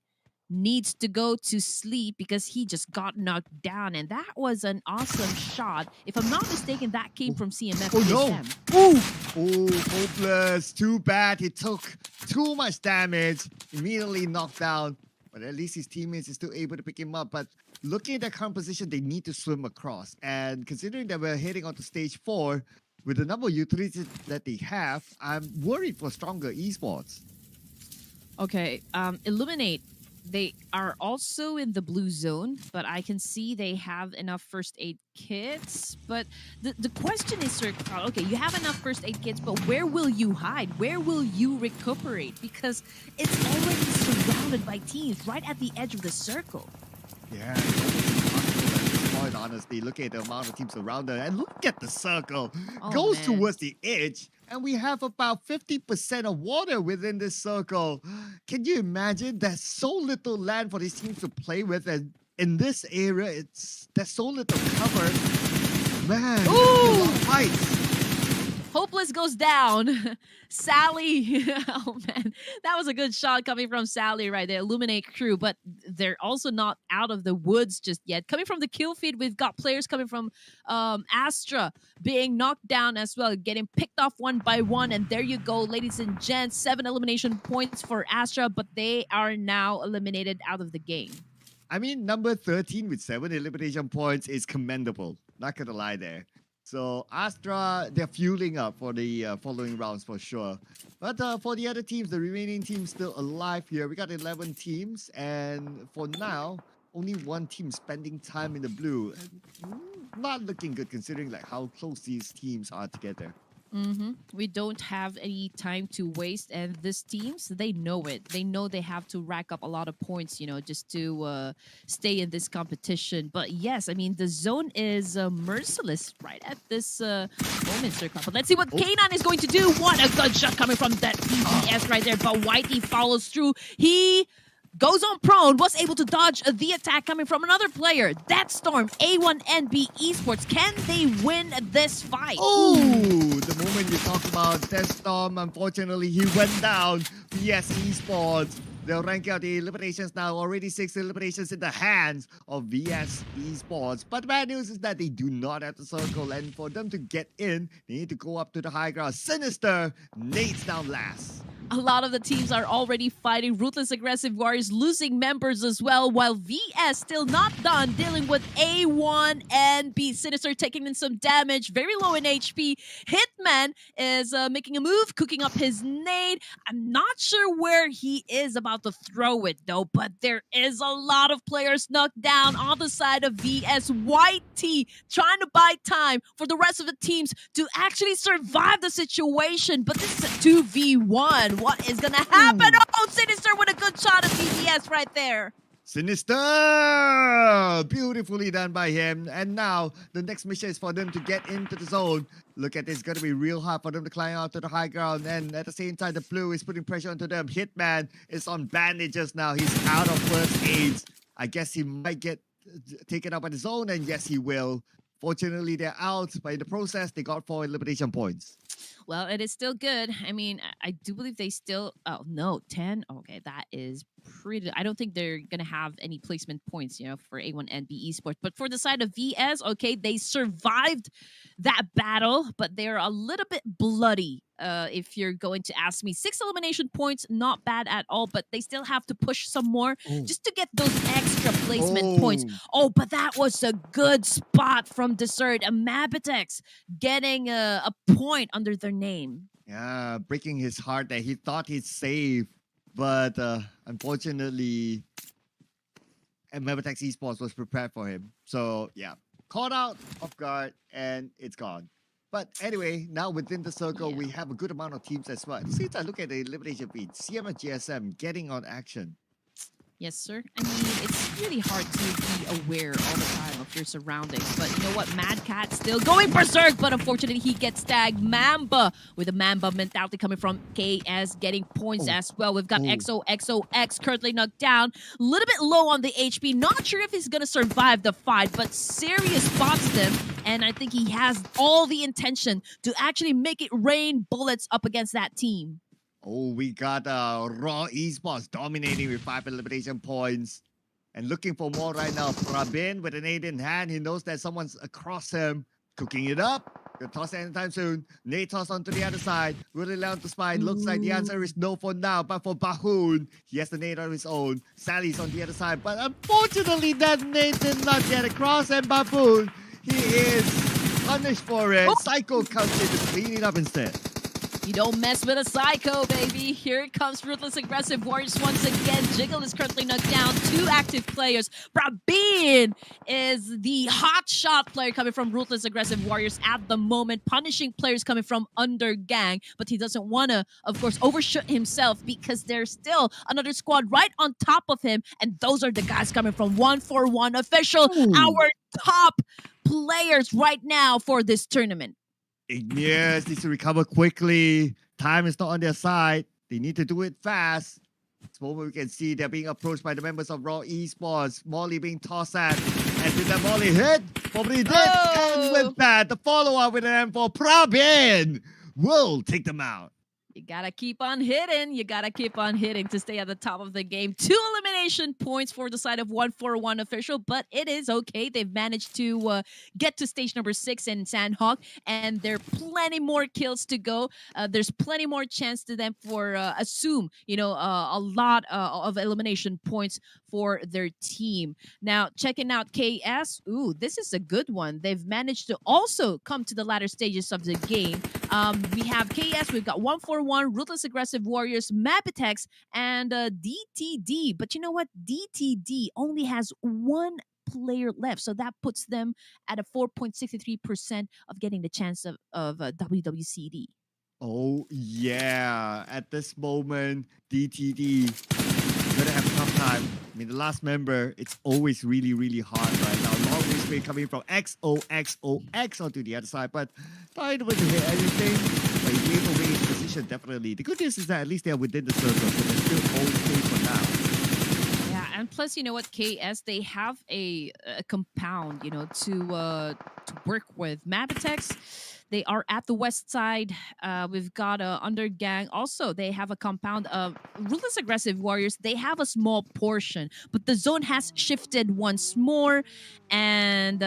needs to go to sleep because he just got knocked down, and that was an awesome shot. If I'm not mistaken, that came from CMF. Oh no! Oh, hopeless. Too bad. He took too much damage. Immediately knocked down. But at least his teammates is still able to pick him up. But looking at their current position, they need to swim across. And considering that we're heading on to stage 4, with the number of utilities that they have, I'm worried for stronger esports. Okay, Illuminate. They are also in the blue zone, but I can see they have enough first aid kits. But the question is, Sir Carl, okay, you have enough first aid kits, but where will you hide? Where will you recuperate? Because it's already surrounded by teams right at the edge of the circle. Yeah, it's almost impossible at this point, honestly. Look at the amount of teams around her, and look at the circle. Oh, Goes man. towards the edge, and we have about 50% of water within this circle. Can you imagine? There's so little land for these teams to play with, and in this area, there's so little cover. Man, Ooh! fights. Hopeless goes down. Sally. Oh, man. That was a good shot coming from Sally right there. Illuminate crew, but they're also not out of the woods just yet. Coming from the kill feed, we've got players coming from Astra being knocked down as well, getting picked off one by one. And there you go, ladies and gents. 7 elimination points for Astra, but they are now eliminated out of the game. I mean, number 13 with 7 elimination points is commendable. Not gonna lie there. So Astra, they're fueling up for the following rounds for sure. But for the other teams, the remaining teams still alive here. We got 11 teams, and for now, only one team spending time in the blue. Not looking good considering like how close these teams are together. We don't have any time to waste, and these teams, they know it. They know they have to rack up a lot of points, just to stay in this competition. But yes, I mean, the zone is merciless right at this moment, Sir Carl. But let's see what K9 is going to do. What a good shot coming from that PGS right there. But Whitey follows through. He goes on prone, was able to dodge the attack coming from another player. That Storm, A1NB Esports. Can they win this fight? Oh, the moment you talk about Death Storm, unfortunately, he went down. VS Esports. They'll rank out the eliminations now. Already 6 eliminations in the hands of VS Esports. But the bad news is that they do not have the circle. And for them to get in, they need to go up to the high ground. Sinister, Nate's down last. A lot of the teams are already fighting. Ruthless Aggressive Warriors losing members as well, while VS still not done dealing with A1 and B. Sinister taking in some damage, very low in HP. Hitman is making a move, cooking up his nade. I'm not sure where he is about to throw it though, but there is a lot of players knocked down on the side of VS. Whitey trying to buy time for the rest of the teams to actually survive the situation, but this is a 2v1. What is gonna happen? Oh, Sinister with a good shot of DBS right there. Sinister! Beautifully done by him. And now the next mission is for them to get into the zone. Look at this, it's going to be real hard for them to climb out to the high ground. And at the same time, the blue is putting pressure onto them. Hitman is on bandages now. He's out of first aids. I guess he might get taken out by the zone, and yes, he will. Fortunately, they're out, but in the process, they got 4 elimination points. Well, it is still good. I mean, I do believe they still. Oh no, 10. Okay, that is pretty. I don't think they're gonna have any placement points, for A1NB Esports. But for the side of VS, okay, they survived that battle, but they're a little bit bloody. If you're going to ask me, 6 elimination points, not bad at all, but they still have to push some more just to get those extra placement points. Oh, but that was a good spot from Dessert. Mabitex getting a point under their name. Yeah, breaking his heart that he thought he's safe, but unfortunately, Mabitex Esports was prepared for him. So yeah, caught out off guard, and it's gone. But anyway, now within the circle, we have a good amount of teams as well. Since I look at the elimination feed, CM and GSM getting on action. Yes, sir. I mean, it's really hard to be aware all the time of your surroundings. But you know what? Mad Cat still going berserk, but unfortunately, he gets tagged. Mamba with a Mamba mentality coming from KS, getting points as well. We've got XOXOX currently knocked down. A little bit low on the HP. Not sure if he's going to survive the fight, but Serious spots them. And I think he has all the intention to actually make it rain bullets up against that team. Oh, we got Raw Esports dominating with 5 elimination points. And looking for more right now. Prabin with an 8 in hand. He knows that someone's across him. Cooking it up. Gonna toss it anytime soon. Nate toss onto the other side. Really down to spine. Looks like the answer is no for now. But for Bahoon, he has the nade on his own. Sally's on the other side. But unfortunately, that nade did not get across. And Bahoon, he is punished for it. Psycho comes in to clean it up instead. You don't mess with a Psycho, baby. Here it comes, Ruthless Aggressive Warriors once again. Jiggle is currently knocked down. 2 active players. Prabin is the hot shot player coming from Ruthless Aggressive Warriors at the moment, punishing players coming from Under Gang. But he doesn't want to, of course, overshoot himself because there's still another squad right on top of him. And those are the guys coming from 141 Official, our top players right now for this tournament. Igneous needs to recover quickly. Time is not on their side. They need to do it fast. This moment we can see they're being approached by the members of Raw Esports. Molly being tossed at. And did that Molly hit? Probably did. And with that, the follow-up with an M4 Prabin will take them out. You gotta keep on hitting. You gotta keep on hitting to stay at the top of the game. 2 elimination points for the side of 141 Official, but it is okay. They've managed to get to stage number 6 in Sandhawk, and there are plenty more kills to go. There's plenty more chance to them for a lot of elimination points for their team. Now, checking out KS. Ooh, this is a good one. They've managed to also come to the latter stages of the game. We have KS. We've got 141, Ruthless Aggressive Warriors, Mapitex, and DTD. But you know what? DTD only has 1 player left. So that puts them at a 4.63% of getting the chance of WWCD. Oh, yeah. At this moment, DTD gonna have a tough time. I mean, the last member, it's always really, really hard right now. Long ways away coming from XOXOX onto the other side, but not able to hit anything. But he gave away his position, definitely. The good news is that at least they're within the circle, so they're still okay for now. Yeah, and plus, you know what, KS, they have a compound, to work with. Mapitex, they are at the west side. We've got Undergang. Also, they have a compound of Ruthless Aggressive Warriors. They have a small portion, but the zone has shifted once more. And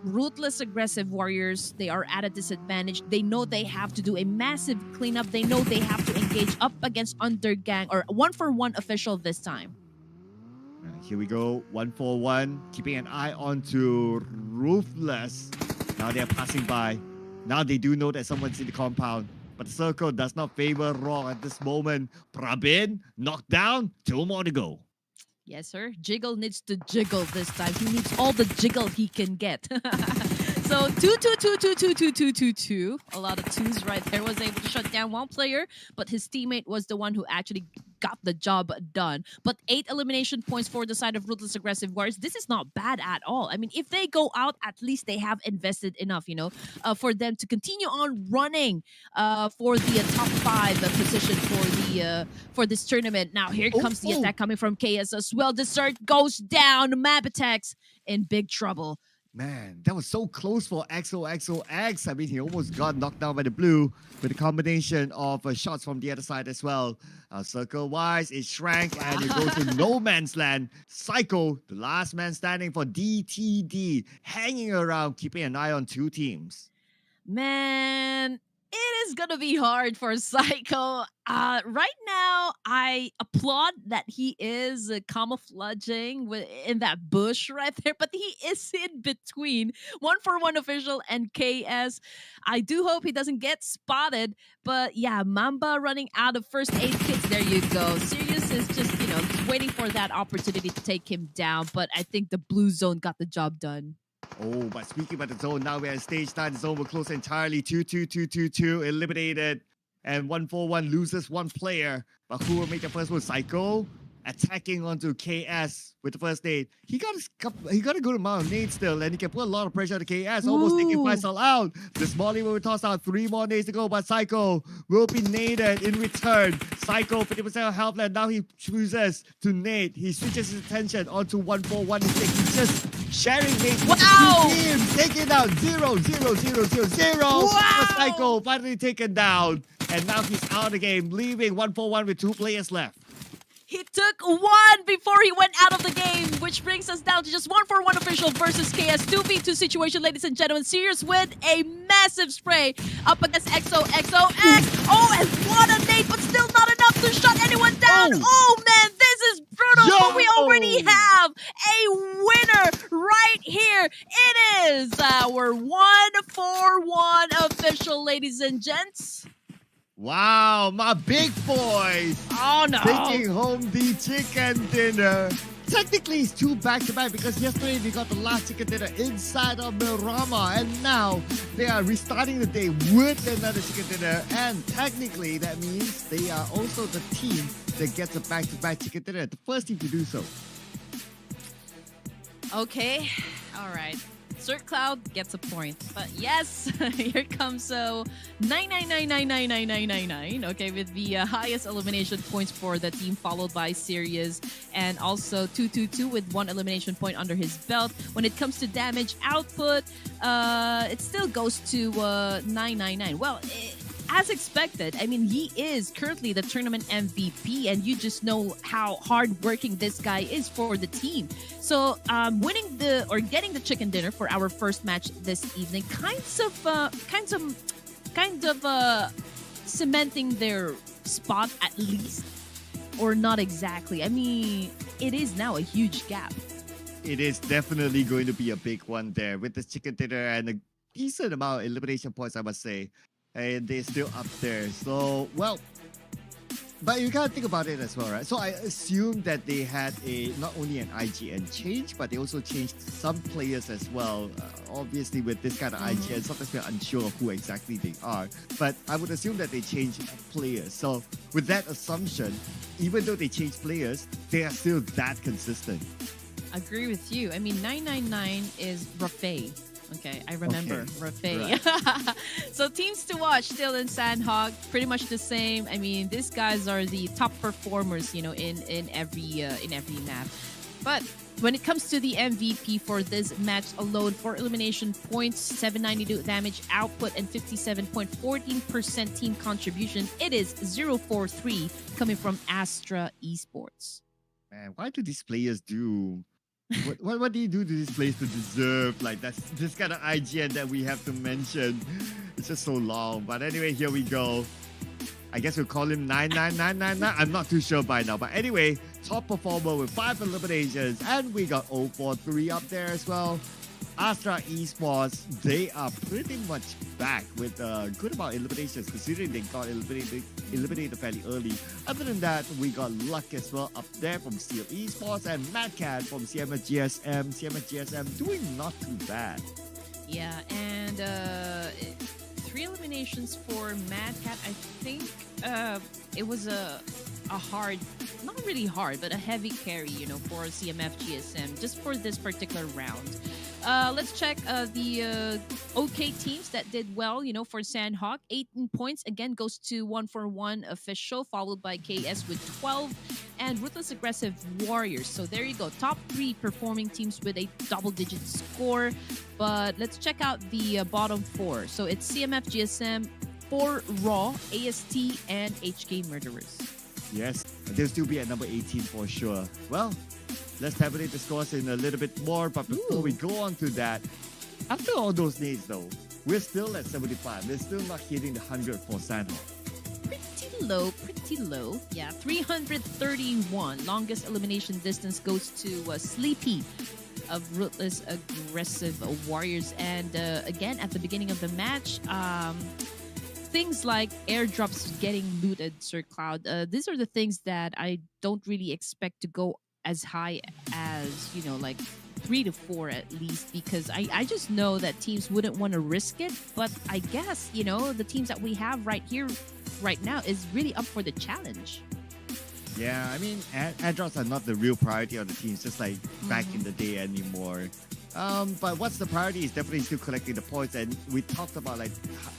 Ruthless Aggressive Warriors, they are at a disadvantage. They know they have to do a massive cleanup. They know they have to engage up against Undergang, or 141 Official this time. Here we go, 141, keeping an eye on to Ruthless. Now they're passing by. Now they do know that someone's in the compound. But the circle does not favor Raw at this moment. Prabin knocked down. 2 more to go. Yes, sir. Jiggle needs to jiggle this time. He needs all the jiggle he can get. So 2. A lot of 2s right there. Was able to shut down 1 player, but his teammate was the one who actually got the job done. But 8 elimination points for the side of Ruthless Aggressive Warriors. This is not bad at all. I mean, if they go out, at least they have invested enough, for them to continue on running for the top 5 position for this tournament. Now here comes the attack coming from KS as well. Dessert goes down. Map attacks in big trouble. Man, that was so close for XOXOX. I mean, he almost got knocked down by the blue with a combination of shots from the other side as well. Circle-wise, it shrank and it goes to no man's land. Psycho, the last man standing for DTD, hanging around, keeping an eye on 2 teams. Man, it is gonna be hard for Psycho. Right now, I applaud that he is camouflaging in that bush right there, but he is in between 141 official and KS. I do hope he doesn't get spotted, but yeah, Mamba running out of first aid kits. There you go. Sirius is just waiting for that opportunity to take him down, but I think the blue zone got the job done. Oh, but speaking about the zone, now we're at stage 9. The zone will close entirely. 2-2-2-2-2 eliminated. And 141 loses 1 player. But who will make the first one? Psycho attacking onto KS with the first nade. He got a good amount of nades still, and he can put a lot of pressure on the KS, almost taking Faisal out. The Smalley will toss out 3 more nades to go, but Psycho will be naded in return. Psycho, 50% of health left. Now he chooses to nade. He switches his attention onto 141 instead. He's just sharing nades with the 2 teams. Taking out 0-0-0-0-0. Wow. Psycho finally taken down. And now he's out of the game, leaving 141 with 2 players left. He took 1 before he went out of the game, which brings us down to just 141 official versus KS 2v2 situation, ladies and gentlemen. Sirius with a massive spray up against XOXOX. Oh, and what a nade, but still not enough to shut anyone down. Oh man, this is brutal, but we already have a winner right here. It is our 141 official, ladies and gents. Wow, my big boys! Oh no! Taking home the chicken dinner. Technically, it's 2 back-to-back because yesterday they got the last chicken dinner inside of Milrama, and now they are restarting the day with another chicken dinner. And technically, that means they are also the team that gets a back-to-back chicken dinner. The first team to do so. Okay, all right. Cert Cloud gets a point. But yes, here comes 999999999. Okay, with the highest elimination points for the team, followed by Sirius, and also 222 with 1 elimination point under his belt. When it comes to damage output, it still goes to 999. Well, as expected, I mean, he is currently the tournament MVP, and you just know how hardworking this guy is for the team. So, getting the chicken dinner for our first match this evening, kind of cementing their spot at least, or not exactly. I mean, it is now a huge gap. It is definitely going to be a big one there with the chicken dinner and a decent amount of elimination points, I must say. And they're still up there. So, well, but you gotta think about it as well, right? So I assume that they had not only an IGN change, but they also changed some players as well. Obviously, with this kind of IGN, sometimes we're unsure of who exactly they are. But I would assume that they changed players. So with that assumption, even though they changed players, they are still that consistent. Agree with you. I mean, 999 is Rafay. Okay, I remember Rafay. Right. So teams to watch still in Sandhog, pretty much the same. I mean, these guys are the top performers, in every map. But when it comes to the MVP for this match alone, for elimination points, 792 damage output, and 57.14% team contribution, it is 043 coming from Astra Esports. Man, why do these players do? What do you do to this place to deserve like this kind of IGN that we have to mention? It's just so long. But anyway, here we go. I guess we'll call him 99999. I'm not too sure by now. But anyway, top performer with 5 eliminations. And we got 043 up there as well. Astra Esports, they are pretty much back with a good amount of eliminations considering they got eliminated fairly early. Other than that, we got Luck as well up there from Steel Esports and Madcat from CMS GSM. CMS GSM doing not too bad. Yeah, and 3 eliminations for Madcat. I think it was a a hard, not really hard, but a heavy carry, for CMF GSM just for this particular round. Let's check the OK teams that did well, for Sandhawk. 18 points, again, goes to 141 official, followed by KS with 12, and Ruthless Aggressive Warriors. So there you go. Top 3 performing teams with a double-digit score. But let's check out the bottom 4. So it's CMF GSM, 4 Raw, AST, and HK Murderers. Yes, they'll still be at number 18 for sure. Well, let's tabulate the scores in a little bit more. But before we go on to that, after all those names though, we're still at 75. We're still not hitting the 100 for Sandhawk. Pretty low. Yeah, 331. Longest elimination distance goes to Sleepy of Ruthless Aggressive Warriors. And again, at the beginning of the match, things like airdrops getting looted, Sir Cloud. These are the things that I don't really expect to go as high as, like 3 to 4 at least, because I just know that teams wouldn't want to risk it. But I guess, the teams that we have right here, right now, is really up for the challenge. Yeah, I mean, airdrops are not the real priority of the teams, just like back in the day anymore. But what's the priority is definitely still collecting the points, and we talked about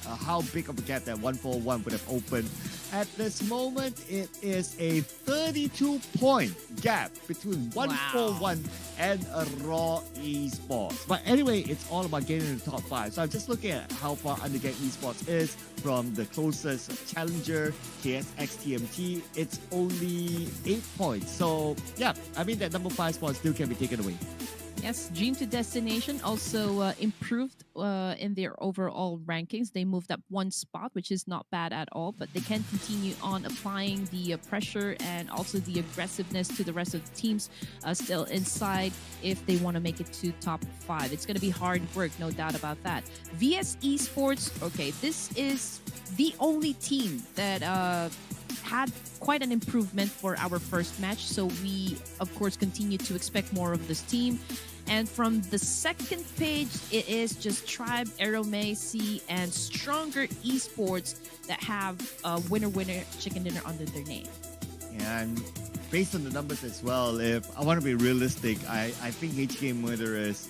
how big of a gap that 141 would have opened. At this moment, it is a 32-point gap between 141 and a Raw Esports. But anyway, it's all about getting in the top 5. So I'm just looking at how far Undergang Esports is from the closest challenger, KSXTMT. It's only 8 points. So yeah, I mean that number 5 spot still can be taken away. Yes, Dream to Destination also improved in their overall rankings. They moved up 1 spot, which is not bad at all, but they can continue on applying the pressure and also the aggressiveness to the rest of the teams still inside if they want to make it to top 5. It's going to be hard work, no doubt about that. VS Esports, okay, this is the only team that had quite an improvement for our first match, so we of course continue to expect more of this team. And from the second page, it is just Tribe, Aeromacy, and Stronger Esports that have winner chicken dinner under their name. And based on the numbers as well, if I want to be realistic, I think HK Murderers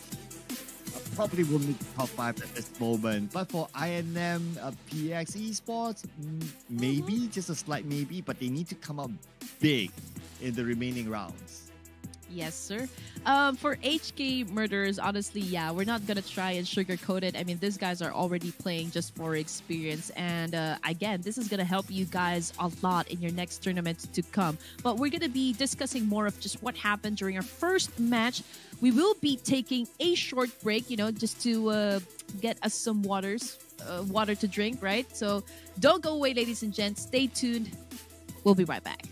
probably will meet top 5 at this moment. But for INM, PX Esports, maybe, just a slight maybe, but they need to come out big in the remaining rounds. Yes, sir. For HK Murderers, honestly, yeah, we're not going to try and sugarcoat it. I mean, these guys are already playing just for experience. And again, this is going to help you guys a lot in your next tournament to come. But we're going to be discussing more of just what happened during our first match. We will be taking a short break, just to get us some water to drink, right? So don't go away, ladies and gents. Stay tuned. We'll be right back.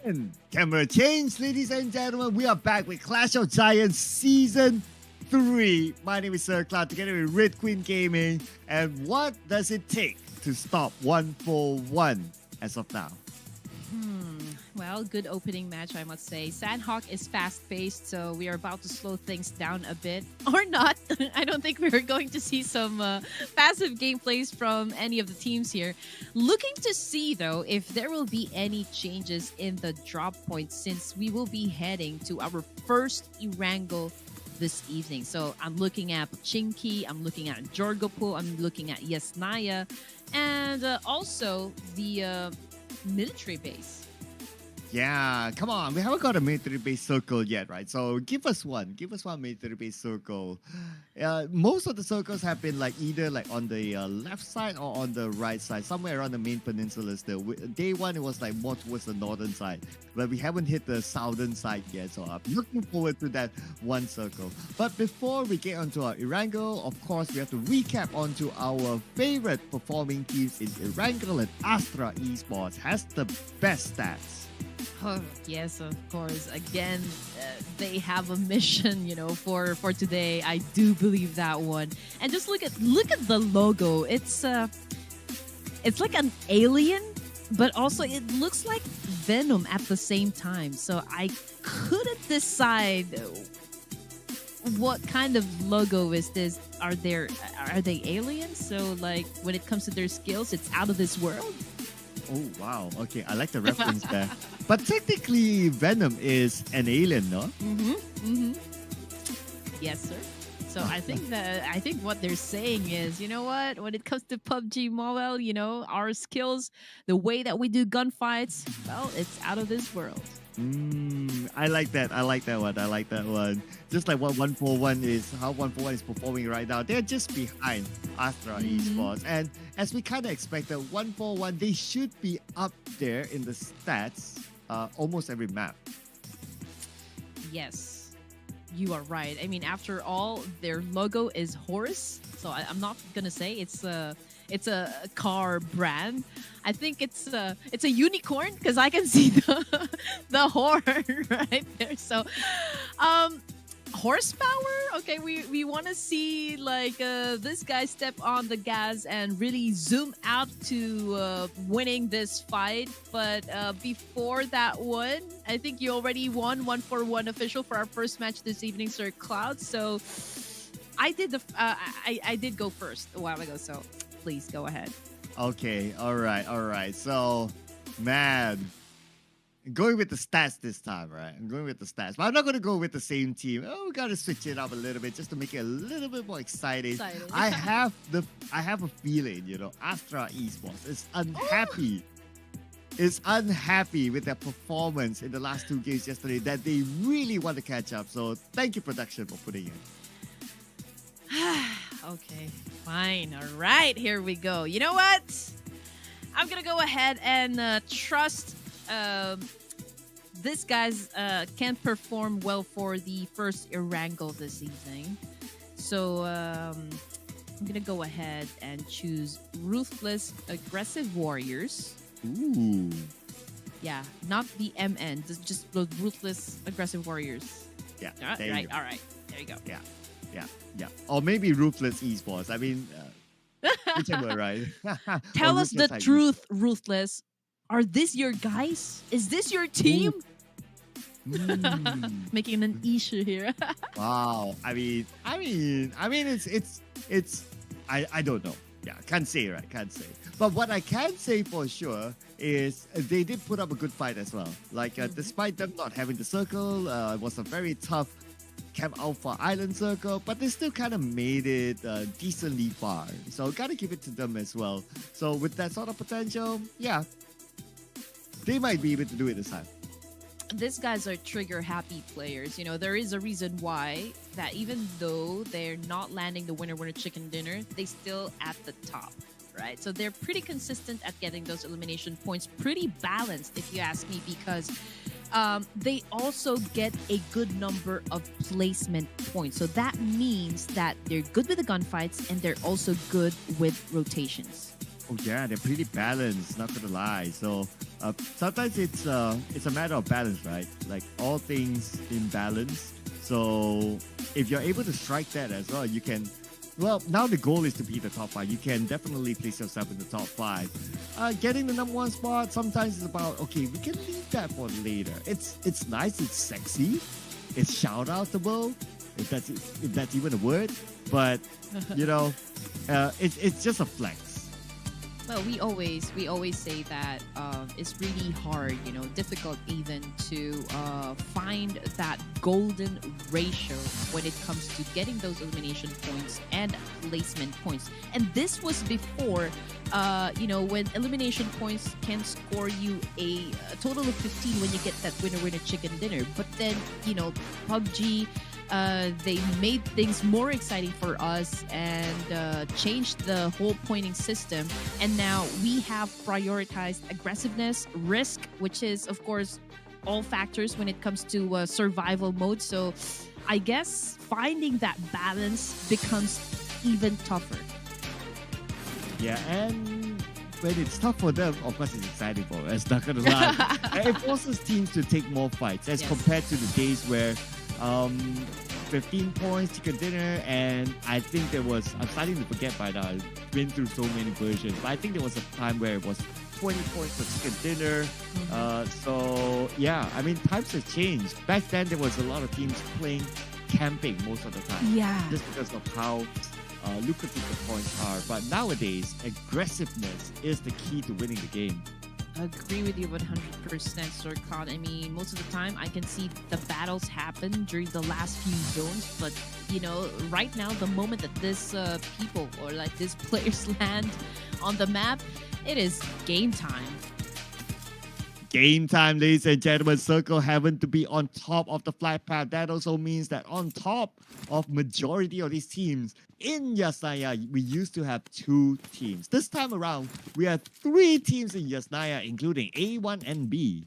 And camera change, ladies and gentlemen. We are back with Clash of Giants Season 3. My name is Sir Cloud, together with Red Queen Gaming. And what does it take to stop 141 as of now? Well, good opening match, I must say. Sandhawk is fast-paced, so we are about to slow things down a bit. Or not. I don't think we're going to see some passive gameplays from any of the teams here. Looking to see, though, if there will be any changes in the drop points, since we will be heading to our first Erangel this evening. So I'm looking at Chinky, I'm looking at Jorgopo, I'm looking at Yesnaya, and also the military base. Yeah, come on. We haven't got a military base circle yet, right? So give us one. Give us one military base circle. Most of the circles have been like either like on the left side or on the right side, somewhere around the main peninsula still. Day one, it was like more towards the northern side, but we haven't hit the southern side yet. So I'm looking forward to that one circle. But before we get onto our Erangel, of course, we have to recap onto our favorite performing teams in Erangel, and Astra Esports has the best stats. Oh, yes, of course. Again, they have a mission, for today. I do believe that one. And just look at the logo. It's like an alien, but also it looks like Venom at the same time. So I couldn't decide what kind of logo is this. Are they aliens? So like when it comes to their skills, it's out of this world. Oh, wow. Okay, I like the reference there. But technically, Venom is an alien, no? Yes, sir. So I think what they're saying is, you know what? When it comes to PUBG Mobile, our skills, the way that we do gunfights, well, it's out of this world. I like that. I like that one. Just like what 141 is, how 141 is performing right now. They're just behind Astra Esports. And as we kind of expected, 141, they should be up there in the stats almost every map. Yes, you are right. I mean, after all, their logo is horse. So I'm not going to say it's a car brand. I think it's a unicorn because I can see the horn right there. So horsepower, okay, we want to see like this guy step on the gas and really zoom out to winning this fight. But before that one, I think you already won 141 official for our first match this evening, Sir Cloud. So I did I did go first a while ago, so please go ahead. Okay, all right. So, man, going with the stats this time, right? I'm going with the stats, but I'm not going to go with the same team. Oh, we got to switch it up a little bit just to make it a little bit more exciting. I have a feeling, Astra Esports is unhappy. Is unhappy with their performance in the last two games yesterday, that they really want to catch up. So, thank you, production, for putting it. Okay, fine. All right, here we go. You know what? I'm going to go ahead and trust this guys can perform well for the first Erangel this evening. So I'm going to go ahead and choose Ruthless Aggressive Warriors. Ooh. Yeah, not the MN, just the Ruthless Aggressive Warriors. Yeah, all right. There you go. Yeah. Or maybe Ruthless Esports. I mean, whichever, right? Tell us the truth, Ruthless. Are this your guys? Is this your team? Making an issue here. Wow. I mean, it's. I don't know. Yeah, can't say, right? Can't say. But what I can say for sure is they did put up a good fight as well. Like, despite them not having the circle, it was a very tough Camp Alpha Island circle, but they still kind of made it decently far. So gotta give it to them as well. So with that sort of potential, yeah, they might be able to do it this time. These guys are trigger happy players. There is a reason why that even though they're not landing the winner chicken dinner, they still at the top, right? So they're pretty consistent at getting those elimination points, pretty balanced if you ask me, because they also get a good number of placement points. So that means that they're good with the gunfights and they're also good with rotations. Oh yeah, they're pretty balanced, not gonna lie. So Sometimes it's a matter of balance, right? Like all things in balance. So if you're able to strike that as well, you can. Well, now the goal is to be the top five. You can definitely place yourself in the top five. Getting the number one spot sometimes is about okay. We can leave that for later. It's nice. It's sexy. It's shout outable. If that's even a word, but you know, it's just a flex. Well, we always say that it's really hard, difficult even to find that golden ratio when it comes to getting those elimination points and placement points. And this was before, when elimination points can score you a total of 15 when you get that winner chicken dinner. But then, PUBG, they made things more exciting for us and changed the whole pointing system. And now we have prioritized aggressiveness, risk, which is, of course, all factors when it comes to survival mode. So I guess finding that balance becomes even tougher. Yeah, and when it's tough for them, of course, it's exciting for us. Not gonna lie, and it forces teams to take more fights as Yes. compared to the days where, um, 15 points chicken dinner, and I think there was. I'm starting to forget by now. I've been through so many versions, but I think there was a time where it was 20 points for chicken dinner. So yeah, I mean times have changed. Back then, there was a lot of teams playing camping most of the time, Yeah. just because of how lucrative the points are. But nowadays, aggressiveness is the key to winning the game. Agree with you 100%, Sorkon. I mean, most of the time I can see the battles happen during the last few zones, but right now, the moment that this people or like these players land on the map, it is game time. Game time, ladies and gentlemen. Circle Heaven to be on top of the flight path. That also means that on top of majority of these teams in Yasnaya, we used to have 2 teams. This time around, we have 3 teams in Yasnaya, including A1 and B.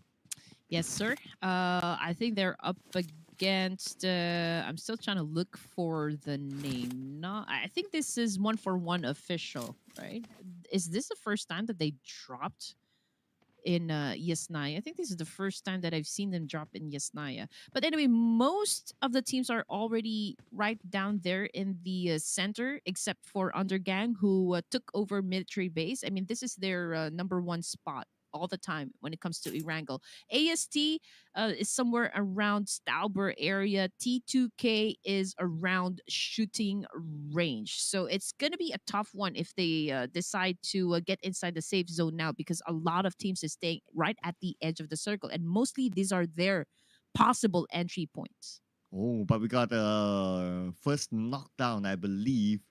Yes, sir. I think they're up against. I'm still trying to look for the name. Not. I think this is 141 official, right? Is this the first time that they dropped in Yasnaya? I think this is the first time that I've seen them drop in Yasnaya. But anyway, most of the teams are already right down there in the center, except for Undergang, who took over military base. I mean, this is their number one spot all the time when it comes to Erangel. AST is somewhere around Stauber area. T2K is around shooting range. So it's going to be a tough one if they decide to get inside the safe zone now, because a lot of teams is staying right at the edge of the circle. And mostly these are their possible entry points. Oh, but we got a first knockdown, I believe.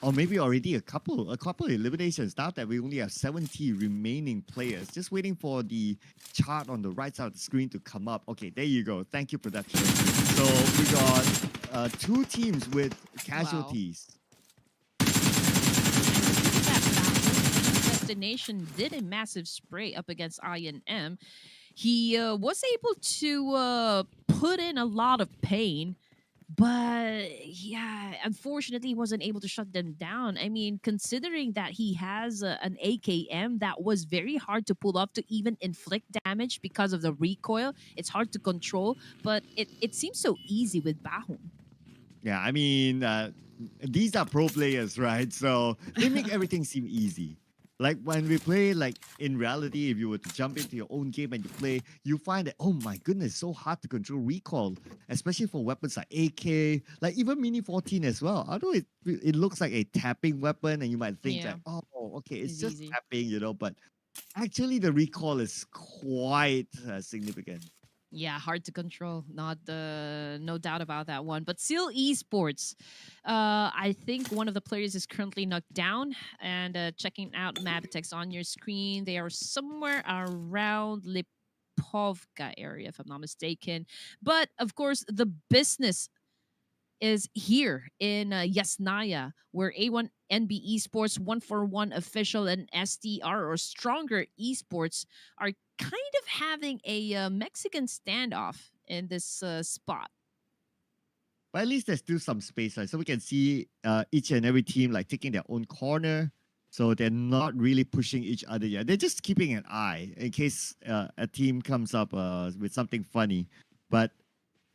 Or maybe already a couple eliminations now that we only have 70 remaining players. Just waiting for the chart on the right side of the screen to come up. Okay, there you go. Thank you, production. So we got 2 teams with casualties. That battle, Destination did a massive spray up against INM. He was able to put in a lot of pain, but yeah, unfortunately, he wasn't able to shut them down. I mean, considering that he has an AKM that was very hard to pull off to even inflict damage because of the recoil, it's hard to control, but it seems so easy with Bahun. Yeah, I mean, these are pro players, right? So they make everything seem easy. Like when we play, like in reality, if you were to jump into your own game and you play, you find that, oh my goodness, it's so hard to control recoil, especially for weapons like AK, like even Mini 14 as well. Although it looks like a tapping weapon and you might think Yeah. that, oh, okay, it's It's just easy. tapping, but actually the recoil is quite significant. Yeah, hard to control. No doubt about that one. But still, esports. I think one of the players is currently knocked down. And checking out Mavitex on your screen, they are somewhere around Lipovka area, if I'm not mistaken. But of course, the business is here in Yasnaya, where A1 NB Esports, 141 Official, and STR or Stronger Esports are kind of having a Mexican standoff in this spot. But at least there's still some space, right? So we can see each and every team like taking their own corner. So they're not really pushing each other yet. They're just keeping an eye in case a team comes up with something funny. But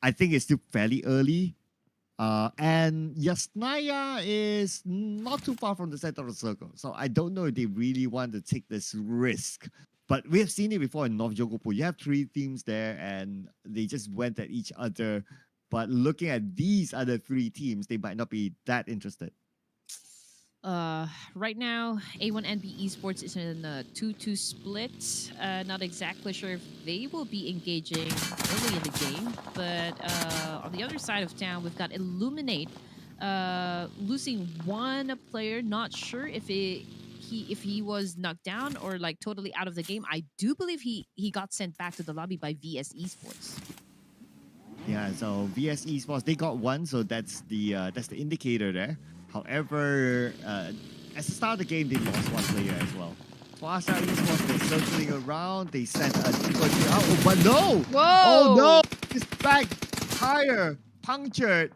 I think it's still fairly early. And Yasnaya is not too far from the center of the circle. So I don't know if they really want to take this risk. But we have seen it before in North Jogopu. You have three teams there and they just went at each other. But looking at these other three teams, they might not be that interested. Right now, A1NB Esports is in a 2-2 split. Not exactly sure if they will be engaging early in the game, but on the other side of town, we've got Illuminate losing one player. Not sure if he was knocked down or like totally out of the game. I do believe he got sent back to the lobby by VS Esports. Yeah, so VS Esports, they got one, so that's the indicator there. However, at the start of the game, they lost one player as well. For Astra Esports, they're circling around. They sent a team out, but no! Whoa! Oh no! His back tire punctured,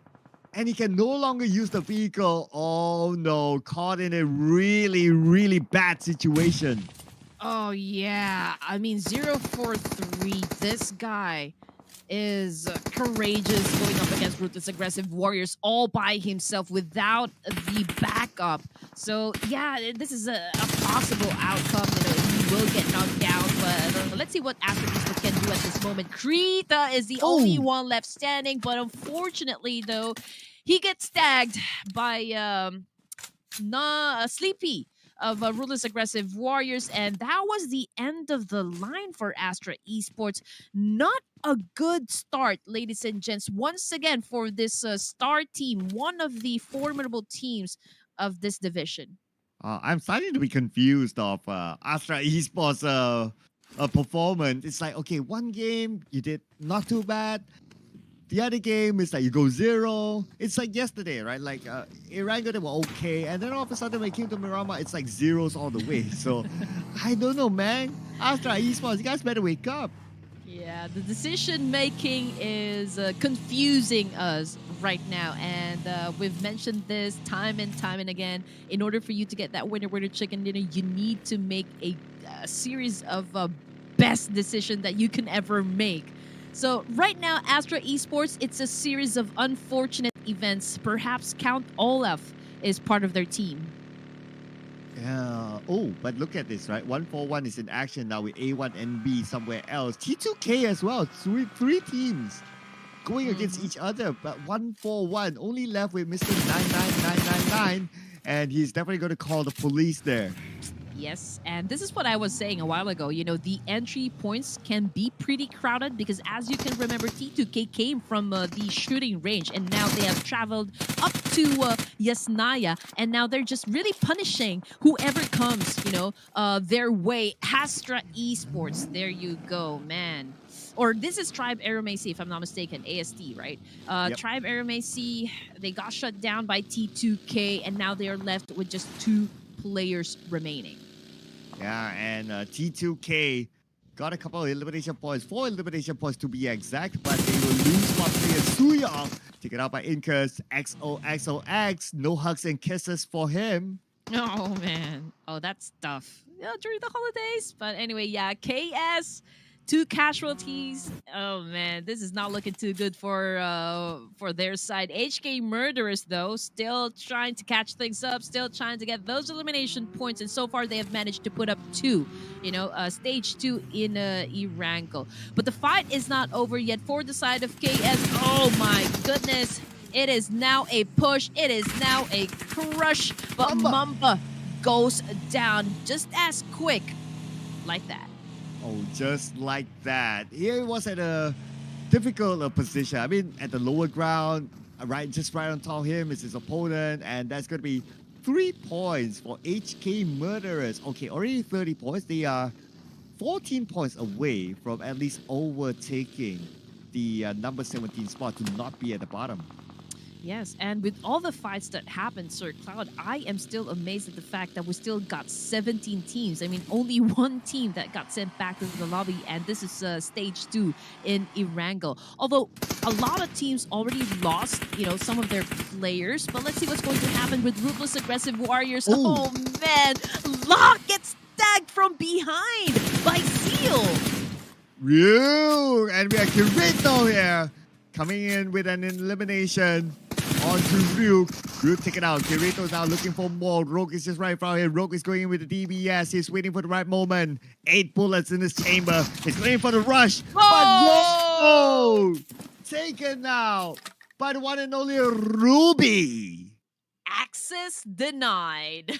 and he can no longer use the vehicle. Oh no! Caught in a really, really bad situation. Oh yeah, I mean 043. This guy is courageous going up against ruthless aggressive warriors all by himself without the backup. So yeah, this is a possible outcome. He will get knocked down, but let's see what Astro Esports can do at this moment. Krita is the only one left standing, but unfortunately though, he gets tagged by Sleepy of Ruthless Aggressive Warriors, and that was the end of the line for Astra Esports. Not a good start, ladies and gents, once again for this star team, one of the formidable teams of this division. I'm starting to be confused of Astra Esports' performance. It's like, okay, one game you did not too bad. The other game is like you go 0. It's like yesterday, right? Like Irango, they were okay. And then all of a sudden when it came to Mirama, it's like zeros all the way. So I don't know, man. Astra Esports, you guys better wake up. Yeah, the decision making is confusing us right now. And we've mentioned this time and time and again. In order for you to get that winner chicken dinner, you need to make a series of best decision that you can ever make. So right now, Astra Esports, it's a series of unfortunate events. Perhaps Count Olaf is part of their team. Yeah. Oh, but look at this, right? 141 is in action now with A1NB somewhere else. T2K as well. Three teams going against each other. But 141 only left with Mr. 99999. And he's definitely going to call the police there. Yes, and this is what I was saying a while ago. You know, the entry points can be pretty crowded because, as you can remember, T2K came from the shooting range, and now they have traveled up to Yasnaya, and now they're just really punishing whoever comes, their way. Astra Esports, there you go, man. Or this is Tribe Aeromacy, if I'm not mistaken, AST, right? Yep. Tribe Aeromacy, they got shut down by T2K, and now they are left with just 2 players remaining. Yeah, and T2K got a couple of elimination points, 4 elimination points to be exact, but they will lose one player, Suyong, taken out by Incas, XOXOX, no hugs and kisses for him. Oh, man. Oh, that's tough. Yeah, during the holidays. But anyway, yeah, KS, 2 casualties. Oh, man, this is not looking too good for their side. HK Murderers, though, still trying to catch things up, still trying to get those elimination points, and so far they have managed to put up 2, stage 2 in Irango. But the fight is not over yet for the side of KS. Oh, my goodness. It is now a push. It is now a crush. But Mamba goes down just as quick like that. Oh, just like that. He was at a difficult position. I mean, at the lower ground, just right on top of him is his opponent, and that's going to be 3 points for HK Murderers. Okay, already 30 points. They are 14 points away from at least overtaking the number 17 spot to not be at the bottom. Yes, and with all the fights that happened, Sir Cloud, I am still amazed at the fact that we still got 17 teams. I mean, only one team that got sent back to the lobby, and this is stage 2 in Erangel. Although a lot of teams already lost, some of their players, but let's see what's going to happen with Ruthless Aggressive Warriors. Ooh. Oh man, Locke gets tagged from behind by Seal. Ryu! And we are Kirito here. Coming in with an elimination onto Ryuk. Ryuk take it out. Kirito's now looking for more. Rogue is just right in front of him. Rogue is going in with the DBS. He's waiting for the right moment. 8 bullets in his chamber. He's going for the rush. But whoa! Taken now by the one and only Ruby. Access denied.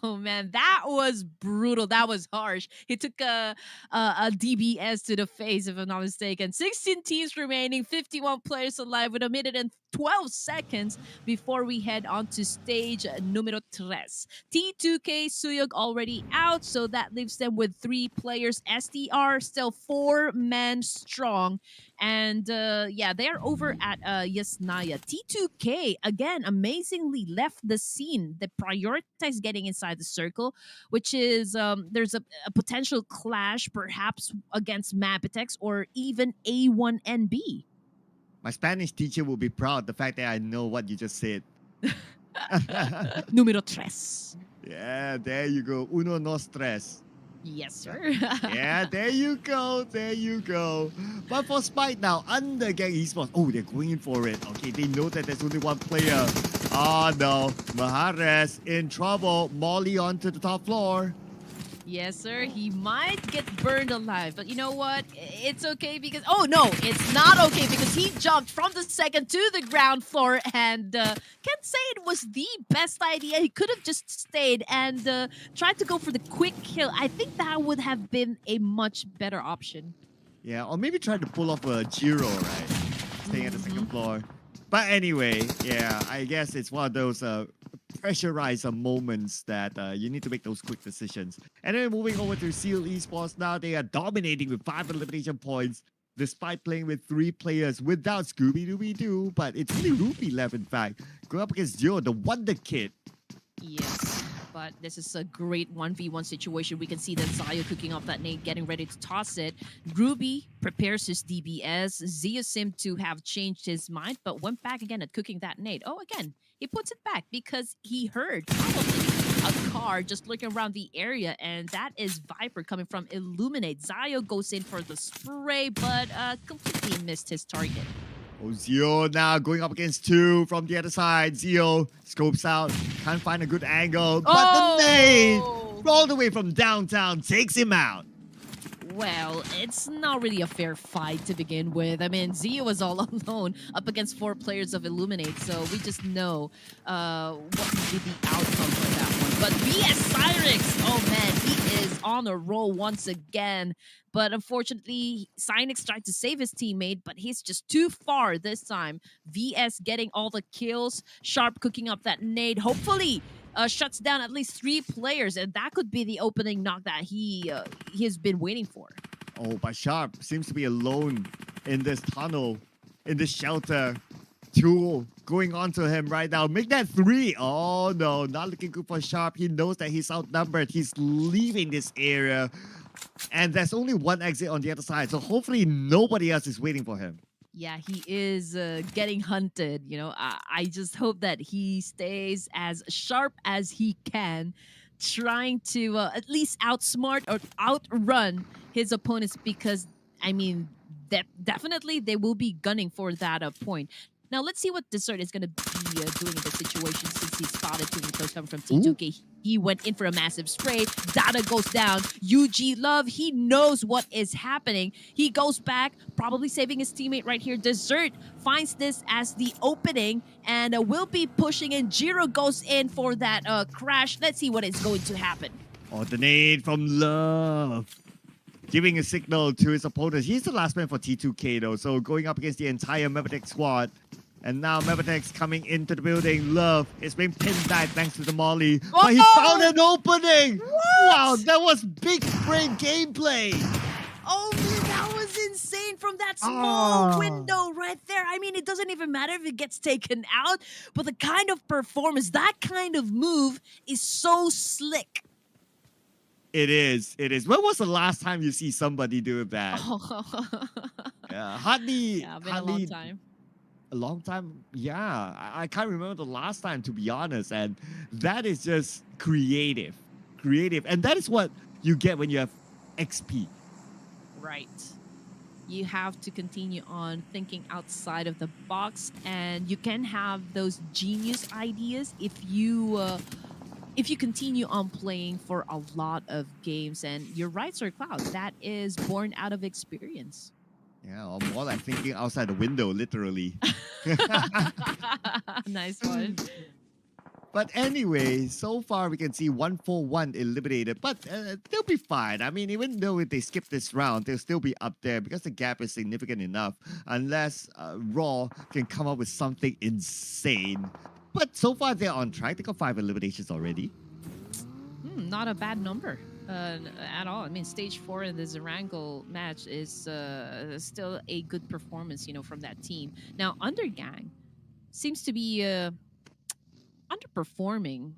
Oh man, that was brutal. That was harsh. He took a DBS to the face, if I'm not mistaken. 16 teams remaining, 51 players alive with a minute and 12 seconds before we head on to stage numero 3. T2K Suyog already out, so that leaves them with 3 players. STR still 4 men strong. And yeah, they are over at Yasnaya. T2K, again, amazingly left the scene. They prioritize getting inside the circle, which is there's a potential clash perhaps against Mapitex or even A1NB. My Spanish teacher will be proud the fact that I know what you just said. Número 3. Yeah, there you go. Uno no stress. Yes, sir. Yeah, there you go. There you go. But for Spike now, under Gang Esports. Oh, they're going in for it. Okay, they know that there's only one player. Oh no. Mahares in trouble. Molly onto the top floor. Yes, sir. He might get burned alive. But you know what? It's okay because... Oh, no. It's not okay because he jumped from the second to the ground floor and can't say it was the best idea. He could have just stayed and tried to go for the quick kill. I think that would have been a much better option. Yeah, or maybe try to pull off a Giro, right? Staying at the second floor. But anyway, yeah, I guess it's one of those pressurized moments that you need to make those quick decisions. And then moving over to Seal Esports now, they are dominating with 5 elimination points despite playing with 3 players without Scooby-Dooby-Doo. But it's only Ruby left, in fact. Going up against Zero, the Wonder Kid. Yes, but this is a great 1v1 situation. We can see that Zayo cooking up that nade, getting ready to toss it. Ruby prepares his DBS. Zia seemed to have changed his mind, but went back again at cooking that nade. Oh, again, he puts it back because he heard probably a car just looking around the area, and that is Viper coming from Illuminate. Zayo goes in for the spray, but completely missed his target. Oh, Zio now going up against 2 from the other side. Zio scopes out, can't find a good angle, but the nade all the way from downtown takes him out. Well, it's not really a fair fight to begin with. I mean, Zio was all alone up against 4 players of Illuminate, so we just know what would be the outcome for that one. But VS Cyrix, oh man, he is on a roll once again. But unfortunately, Cynix tried to save his teammate, but he's just too far this time. VS getting all the kills, Sharp cooking up that nade. Hopefully, shuts down at least 3 players, and that could be the opening knock that he has been waiting for. Oh, but Sharp seems to be alone in this tunnel, in this shelter. 2 going on to him right now. Make that 3. Oh no, not looking good for Sharp. He knows that he's outnumbered. He's leaving this area. And there's only one exit on the other side, so hopefully nobody else is waiting for him. Yeah, he is getting hunted. You know, I just hope that he stays as sharp as he can, trying to at least outsmart or outrun his opponents because, I mean, definitely they will be gunning for that point. Now, let's see what Dessert is going to be doing in this situation since he spotted 2 players coming from T2K. He went in for a massive spray. Data goes down. UG Love, he knows what is happening. He goes back, probably saving his teammate right here. Dessert finds this as the opening and will be pushing in. Jiro goes in for that crash. Let's see what is going to happen. Oh, the nade from Love. Giving a signal to his opponents. He's the last man for T2K though, so going up against the entire Mapitex squad. And now Mapitex coming into the building. Love is being pinned back thanks to the Molly. But he found an opening! What? Wow, that was big brain gameplay! Oh man, that was insane. coming from that small Ah, window right there. I mean, it doesn't even matter if it gets taken out, but the kind of performance, that kind of move is so slick. it is. It is. When was the last time you see somebody do that? Oh, Yeah, hardly, yeah, been a long hardly time. a long time. Yeah, I can't remember the last time, to be honest. And that is just creative, creative, and that is what you get when you have XP. Right. You have to continue on thinking outside of the box, and you can have those genius ideas if you continue on playing for a lot of games. And you're right, Sir Cloud, that is born out of experience. Yeah, or more like thinking outside the window, literally. Nice one. But anyway, so far we can see 141 eliminated, but they'll be fine. I mean, even though if they skip this round, they'll still be up there because the gap is significant enough, unless Raw can come up with something insane. But so far they're on track. They got 5 eliminations already. Not a bad number at all. I mean, stage 4 in the Zarango match is still a good performance, from that team. Now, Undergang seems to be underperforming.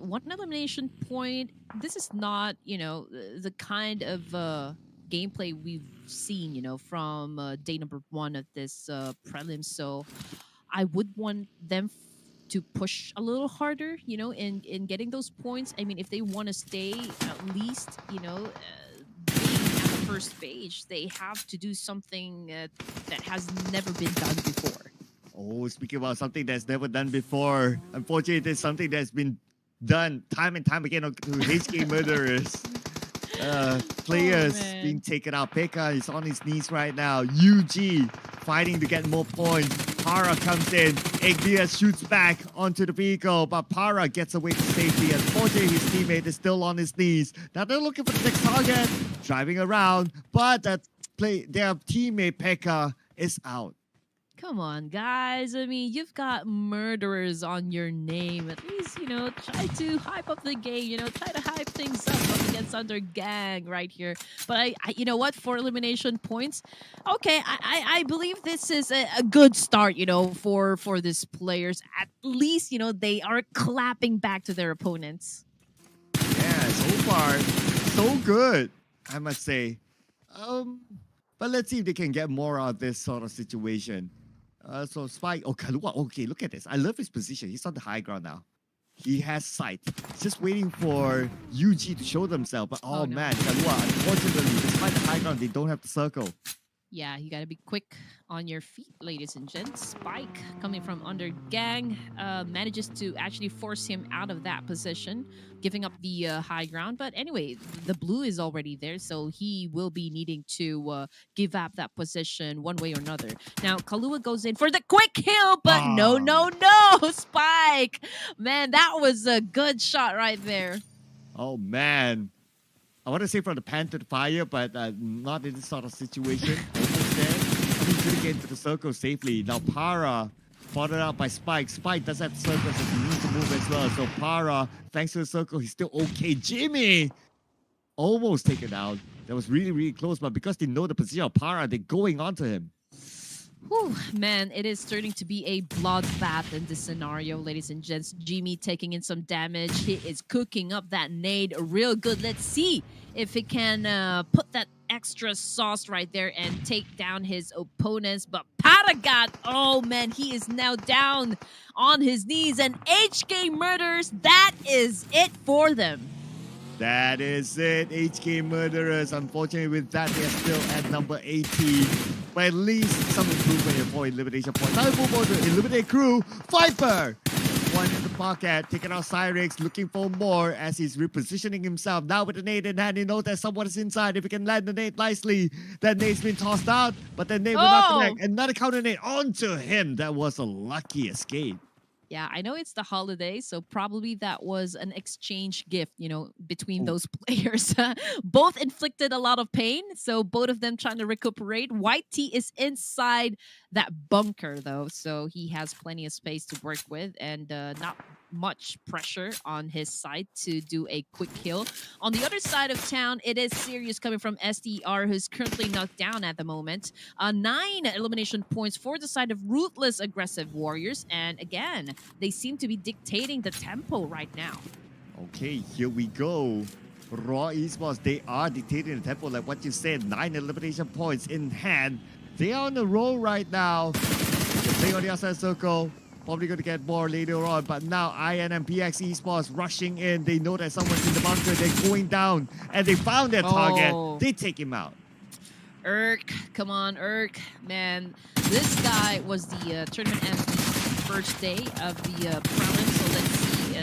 One elimination point. This is not, the kind of gameplay we've seen, from day number 1 of this prelim. So I would want them to push a little harder, in getting those points. I mean, if they want to stay at least, being at the first page, they have to do something that has never been done before. Oh, speaking about something that's never done before, unfortunately, it's something that's been done time and time again to HK murderers. Players being Man. taken out. Pekka is on his knees right now. UG fighting to get more points. Para comes in. Ignia shoots back onto the vehicle, but Para gets away to safety. Unfortunately, his teammate is still on his knees. Now they're looking for the next target, driving around, but their teammate Pekka is out. Come on, guys. I mean, you've got murderers on your name. At least, try to hype up the game. Try to hype things up against Under Gang right here. But you know what? For elimination points, okay, I believe this is a good start. For these players. At least, they are clapping back to their opponents. Yeah, so far, so good, I must say. But let's see if they can get more out of this sort of situation. So Spike, Kalua, okay, look at this. I love his position. He's on the high ground now. He has sight. He's just waiting for UG to show themselves. But Oh, no. man, Kalua, unfortunately, despite the high ground, they don't have the circle. Yeah, you gotta be quick on your feet, ladies and gents. Spike, coming from under Gang, manages to actually force him out of that position, giving up the high ground. But anyway, the blue is already there, so he will be needing to give up that position one way or another. Now, Kalua goes in for the quick kill, but no, Ah. no, no, Spike! Man, that was a good shot right there. Oh man. I want to say from the pan to the fire, but not in this sort of situation. Almost there. He couldn't get into the circle safely. Now Para, followed out by Spike. Spike does have the circle, so he needs to move as well. So Para, thanks to the circle, he's still okay. Jimmy almost taken out. That was really, really close, but because they know the position of Para, they're going onto him. Whew, man, it is starting to be a bloodbath in this scenario, ladies and gents. Jimmy taking in some damage. He is cooking up that nade real good. Let's see if he can put that extra sauce right there and take down his opponents. But Paragat, oh man, he is now down on his knees. And HK Murders, that is it for them. That is it. HK Murderers. Unfortunately, with that, they're still at number 18. But at least some improvement in 4 elimination points. Now move on to eliminate crew. Viper! One in the pocket, taking out Cyrix, looking for more as he's repositioning himself. Now with the nade in hand, he knows that someone is inside. If he can land the nade nicely, that nade's been tossed out, but the nade will not connect. Another counter nade onto him. That was a lucky escape. Yeah, I know it's the holiday, so probably that was an exchange gift, between those players. Both inflicted a lot of pain, so both of them trying to recuperate. White Tea is inside that bunker though, so he has plenty of space to work with and not much pressure on his side to do a quick kill. On the other side of town, it is serious coming from SDR, who's currently knocked down at the moment. 9 elimination points for the side of Ruthless Aggressive Warriors, and again, they seem to be dictating the tempo right now. Okay, here we go. Raw Esports, they are dictating the tempo like what you said. 9 elimination points in hand. They are on the roll right now. They're playing on the outside circle. Probably going to get more later on. But now IN and PX Esports rushing in. They know that someone's in the bunker. They're going down. And they found their target. They take him out. Urk, come on, Urk. Man, this guy was the tournament MVP first day of the prelim. So let's see,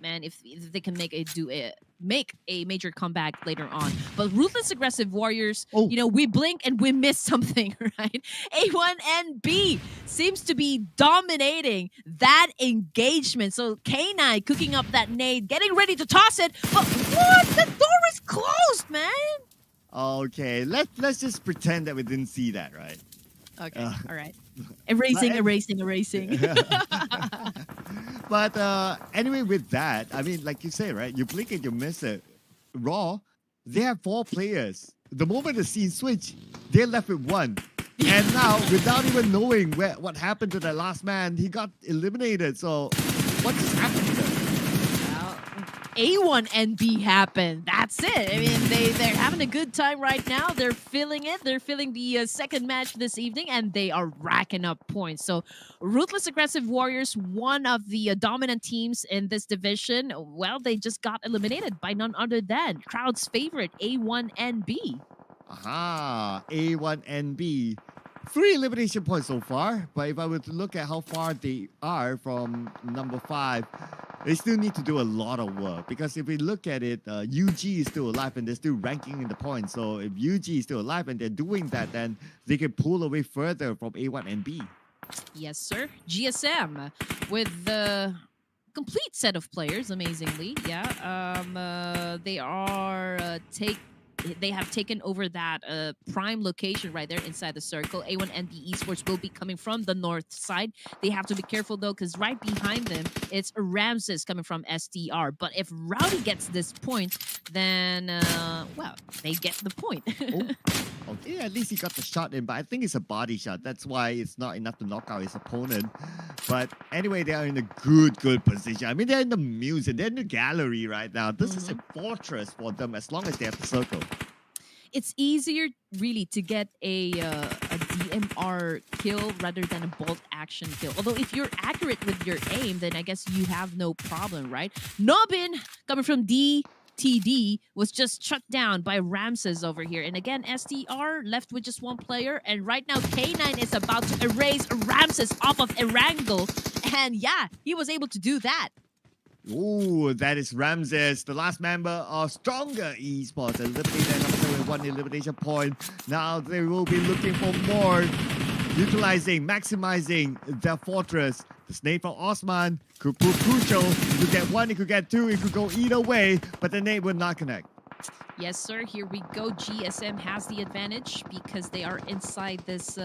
man, if they can make a major comeback later on. But Ruthless Aggressive Warriors, we blink and we miss something, right? A1NB seems to be dominating that engagement. So K9 cooking up that nade, getting ready to toss it. But what? The door is closed, man. Okay, let's just pretend that we didn't see that, right? Okay, all right. Erasing. But anyway, with that, I mean, like you say, right? You blink and you miss it. Raw, they have 4 players. The moment the scene switch, they're left with 1. And now, without even knowing what happened to the last man, he got eliminated. So, what just happened to them? A1NB happened. That's it. I mean, they're having a good time right now. They're feeling it. They're feeling the second match this evening, and they are racking up points. So, Ruthless Aggressive Warriors, one of the dominant teams in this division, well, they just got eliminated by none other than crowd's favorite, A1NB. Aha, A1NB. 3 elimination points so far, but if I were to look at how far they are from number 5, they still need to do a lot of work. Because if we look at it, UG is still alive and they're still ranking in the points. So if UG is still alive and they're doing that, then they can pull away further from A1NB. Yes, sir. GSM with the complete set of players, amazingly. Yeah. They have taken over that prime location right there inside the circle. A1NB Esports will be coming from the north side. They have to be careful though, because right behind them, it's Ramses coming from SDR. But if Rowdy gets this point, then, well, they get the point. Okay, at least he got the shot in, but I think it's a body shot. That's why it's not enough to knock out his opponent. But anyway, they are in a good position. I mean, they're in the museum. They're in the gallery right now. This is a fortress for them as long as they have the circle. It's easier, really, to get a DMR kill rather than a bolt action kill. Although if you're accurate with your aim, then I guess you have no problem, right? Nobin, coming from DTD, was just shut down by Ramses over here. And again, SDR left with just 1 player. And right now, K9 is about to erase Ramses off of Erangel. And yeah, he was able to do that. Oh, that is Ramses, the last member of Stronger Esports, eliminated number 7 with 1 elimination point. Now they will be looking for more, maximizing their fortress. The snake from Osman could prove crucial. He could get 1, he could get 2, it could go either way, but the nade would not connect. Yes, sir. Here we go. GSM has the advantage because they are inside this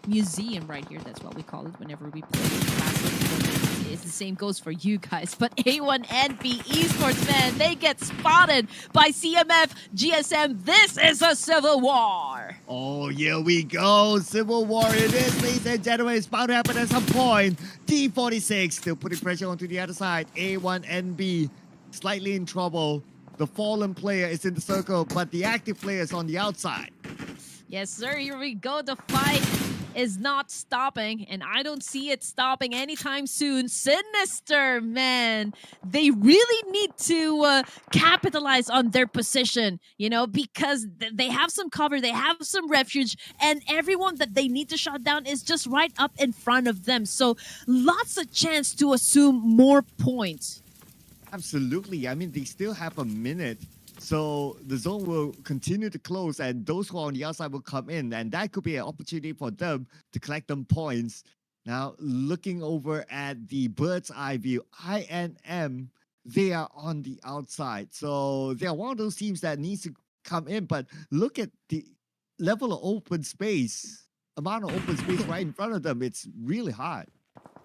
museum right here. That's what we call it whenever we play Classic. It's the same goes for you guys. But A1NB Esports, man, they get spotted by CMF GSM. This is a civil war. Oh, here we go. Civil war it is, ladies and gentlemen. It's bound to happen at some point. D46 still putting pressure onto the other side. A1NB slightly in trouble. The fallen player is in the circle, but the active player is on the outside. Yes, sir. Here we go. The fight is not stopping, and I don't see it stopping anytime soon. Sinister, man. They really need to capitalize on their position, because they have some cover, they have some refuge, and everyone that they need to shut down is just right up in front of them. So lots of chance to assume more points. Absolutely. I mean, they still have a minute. So the zone will continue to close and those who are on the outside will come in. And that could be an opportunity for them to collect them points. Now, looking over at the bird's eye view, INM, they are on the outside. So they are one of those teams that needs to come in. But look at the level of open space amount of open space right in front of them. It's really hard.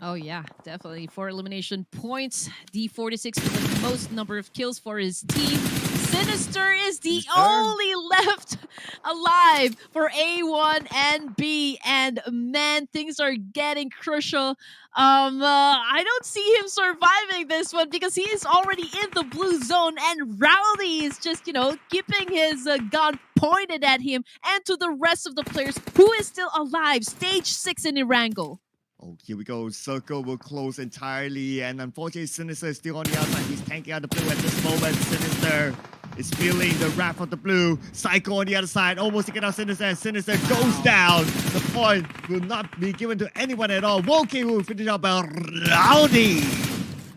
Oh yeah, definitely. 4 elimination points. D46 with the most number of kills for his team. Sinister is the Sinister. only left alive for A1 and B. And man, things are getting crucial. I don't see him surviving this one because he is already in the blue zone, and Rowdy is just, keeping his gun pointed at him and to the rest of the players who is still alive. Stage 6 in Erangel. Oh, here we go. Circle will close entirely. And unfortunately, Sinister is still on the outside. He's tanking out the blue at this moment. Sinister is feeling the wrath of the blue. Psycho on the other side. Almost taking out Sinister. And Sinister goes down. The point will not be given to anyone at all. Woke will finish up by Rowdy.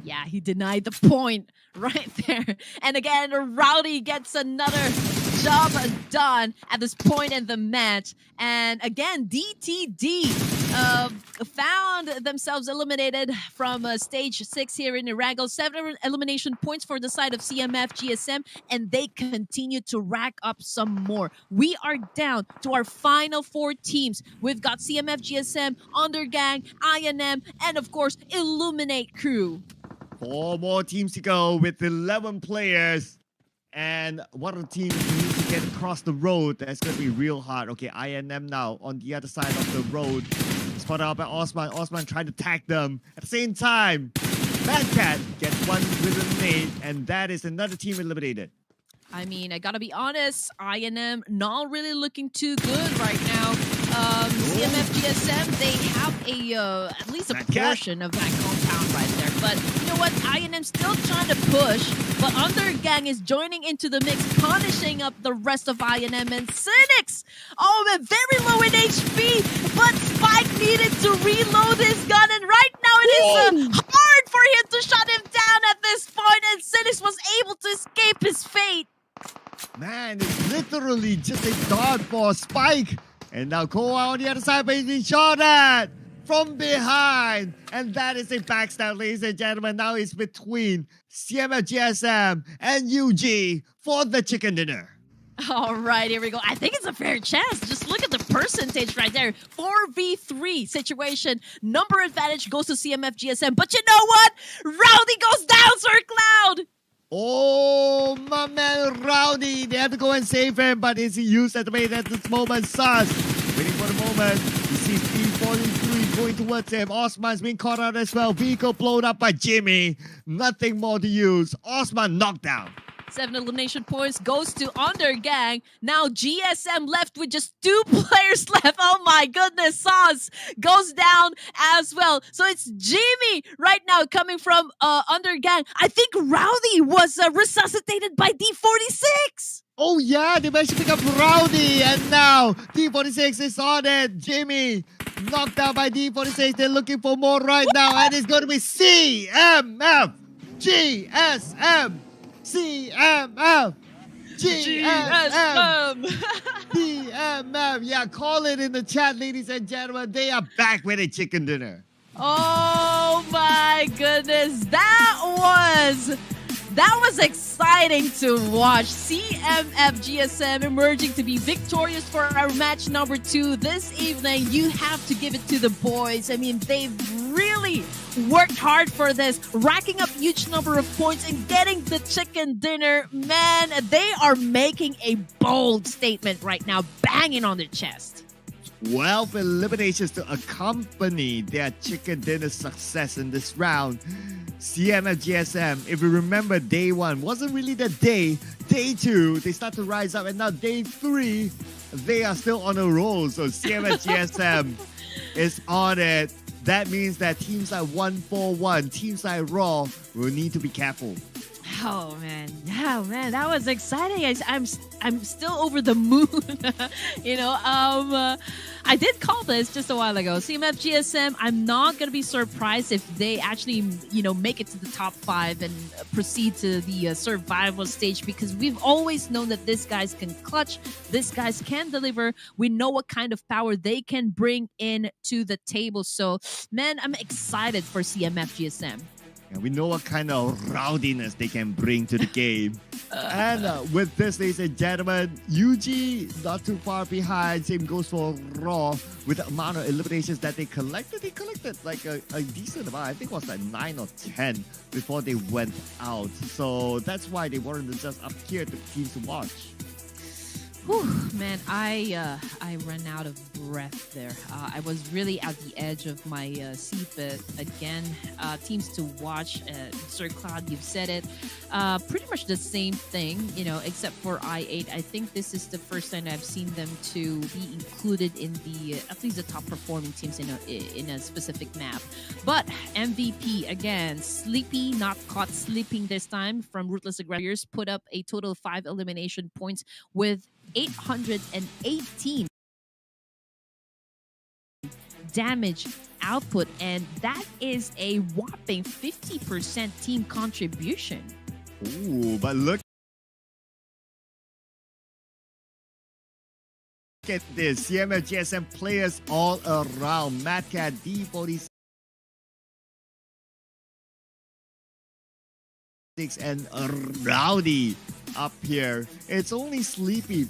Yeah, he denied the point right there. And again, Rowdy gets another job done at this point in the match. And again, DTD found themselves eliminated from stage 6 here in Erangel. 7 elimination points for the side of CMF GSM, and they continue to rack up some more. We are down to our final 4 teams. We've got CMF GSM, Undergang, INM, and of course, Illuminate Crew. 4 more teams to go with 11 players. And one of the teams need to get across the road. That's going to be real hard. Okay, INM now on the other side of the road. Spotted out by Osman. Osman trying to tag them. At the same time, Mad Cat gets one with a nade, and that is another team eliminated. I mean, I gotta be honest, INM not really looking too good right now. CMF GSM, they have at least a portion of that compound right there. But you know what? INM still trying to push, but Undergang is joining into the mix, punishing up the rest of INM. And Cynics, man, very low in HP, but Spike needed to reload his gun, and right now it is hard for him to shut him down at this point, and Cynics was able to escape his fate. Man, it's literally just a dart for Spike. And now Koa on the other side, but he's been shot at from behind. And that is a backstab, ladies and gentlemen. Now it's between CMF GSM and UG for the chicken dinner. All right, here we go. I think it's a fair chance. Just look at the percentage right there. 4v3 situation. Number advantage goes to CMF GSM. But you know what? Rowdy goes down, Sir Cloud. Oh, my man Rowdy. They have to go and save him, but is he used at the way at this moment? Sus. Waiting for the moment. He sees P43 going towards him. Osman's being caught out as well. Vehicle blown up by Jimmy. Nothing more to use. Osman knocked down. 7 elimination points goes to Undergang. Now GSM left with just 2 players left. Oh my goodness, Sauce goes down as well. So it's Jimmy right now coming from Undergang. I think Rowdy was resuscitated by D46. Oh yeah, they managed to pick up Rowdy, and now D46 is on it. Jimmy knocked out by D46. They're looking for more right now, and it's going to be CMF GSM. CMF! GSM! CMF! Yeah, call it in the chat, ladies and gentlemen. They are back with a chicken dinner. Oh my goodness. That was exciting to watch. CMF GSM emerging to be victorious for our match number 2 this evening. You have to give it to the boys. I mean, they've really worked hard for this, racking up huge number of points and getting the chicken dinner. Man, they are making a bold statement right now, banging on their chest. 12 eliminations to accompany their chicken dinner success in this round. CMF GSM, if you remember, day 1 wasn't really the day. Day 2, they start to rise up, and now day 3, they are still on a roll. So CMF GSM is on it. That means that teams like 141, teams like Raw will need to be careful. Oh man, that was exciting. I'm still over the moon. I did call this just a while ago. CMF GSM, I'm not gonna be surprised if they actually, make it to the top 5 and proceed to the survival stage, because we've always known that these guys can clutch, these guys can deliver. We know what kind of power they can bring in to the table. So, man, I'm excited for CMF GSM. And we know what kind of rowdiness they can bring to the game. And with this, ladies and gentlemen, UG not too far behind. Same goes for Raw with the amount of eliminations that they collected. They collected like a decent amount. I think it was like 9 or 10 before they went out. So that's why they weren't just up here to teams to watch. Whew, man, I ran out of breath there. I was really at the edge of my seat, but again, teams to watch. Sir Cloud, you've said it. Pretty much the same thing, except for I8. I think this is the first time I've seen them to be included in the at least the top performing teams in a specific map. But MVP again, Sleepy, not caught sleeping this time from Ruthless Aggressors, put up a total of 5 elimination points with 818 damage output, and that is a whopping 50% team contribution. Ooh, but look at this. CML GSM players all around. Madcat, D46, and Rowdy up here. It's only Sleepy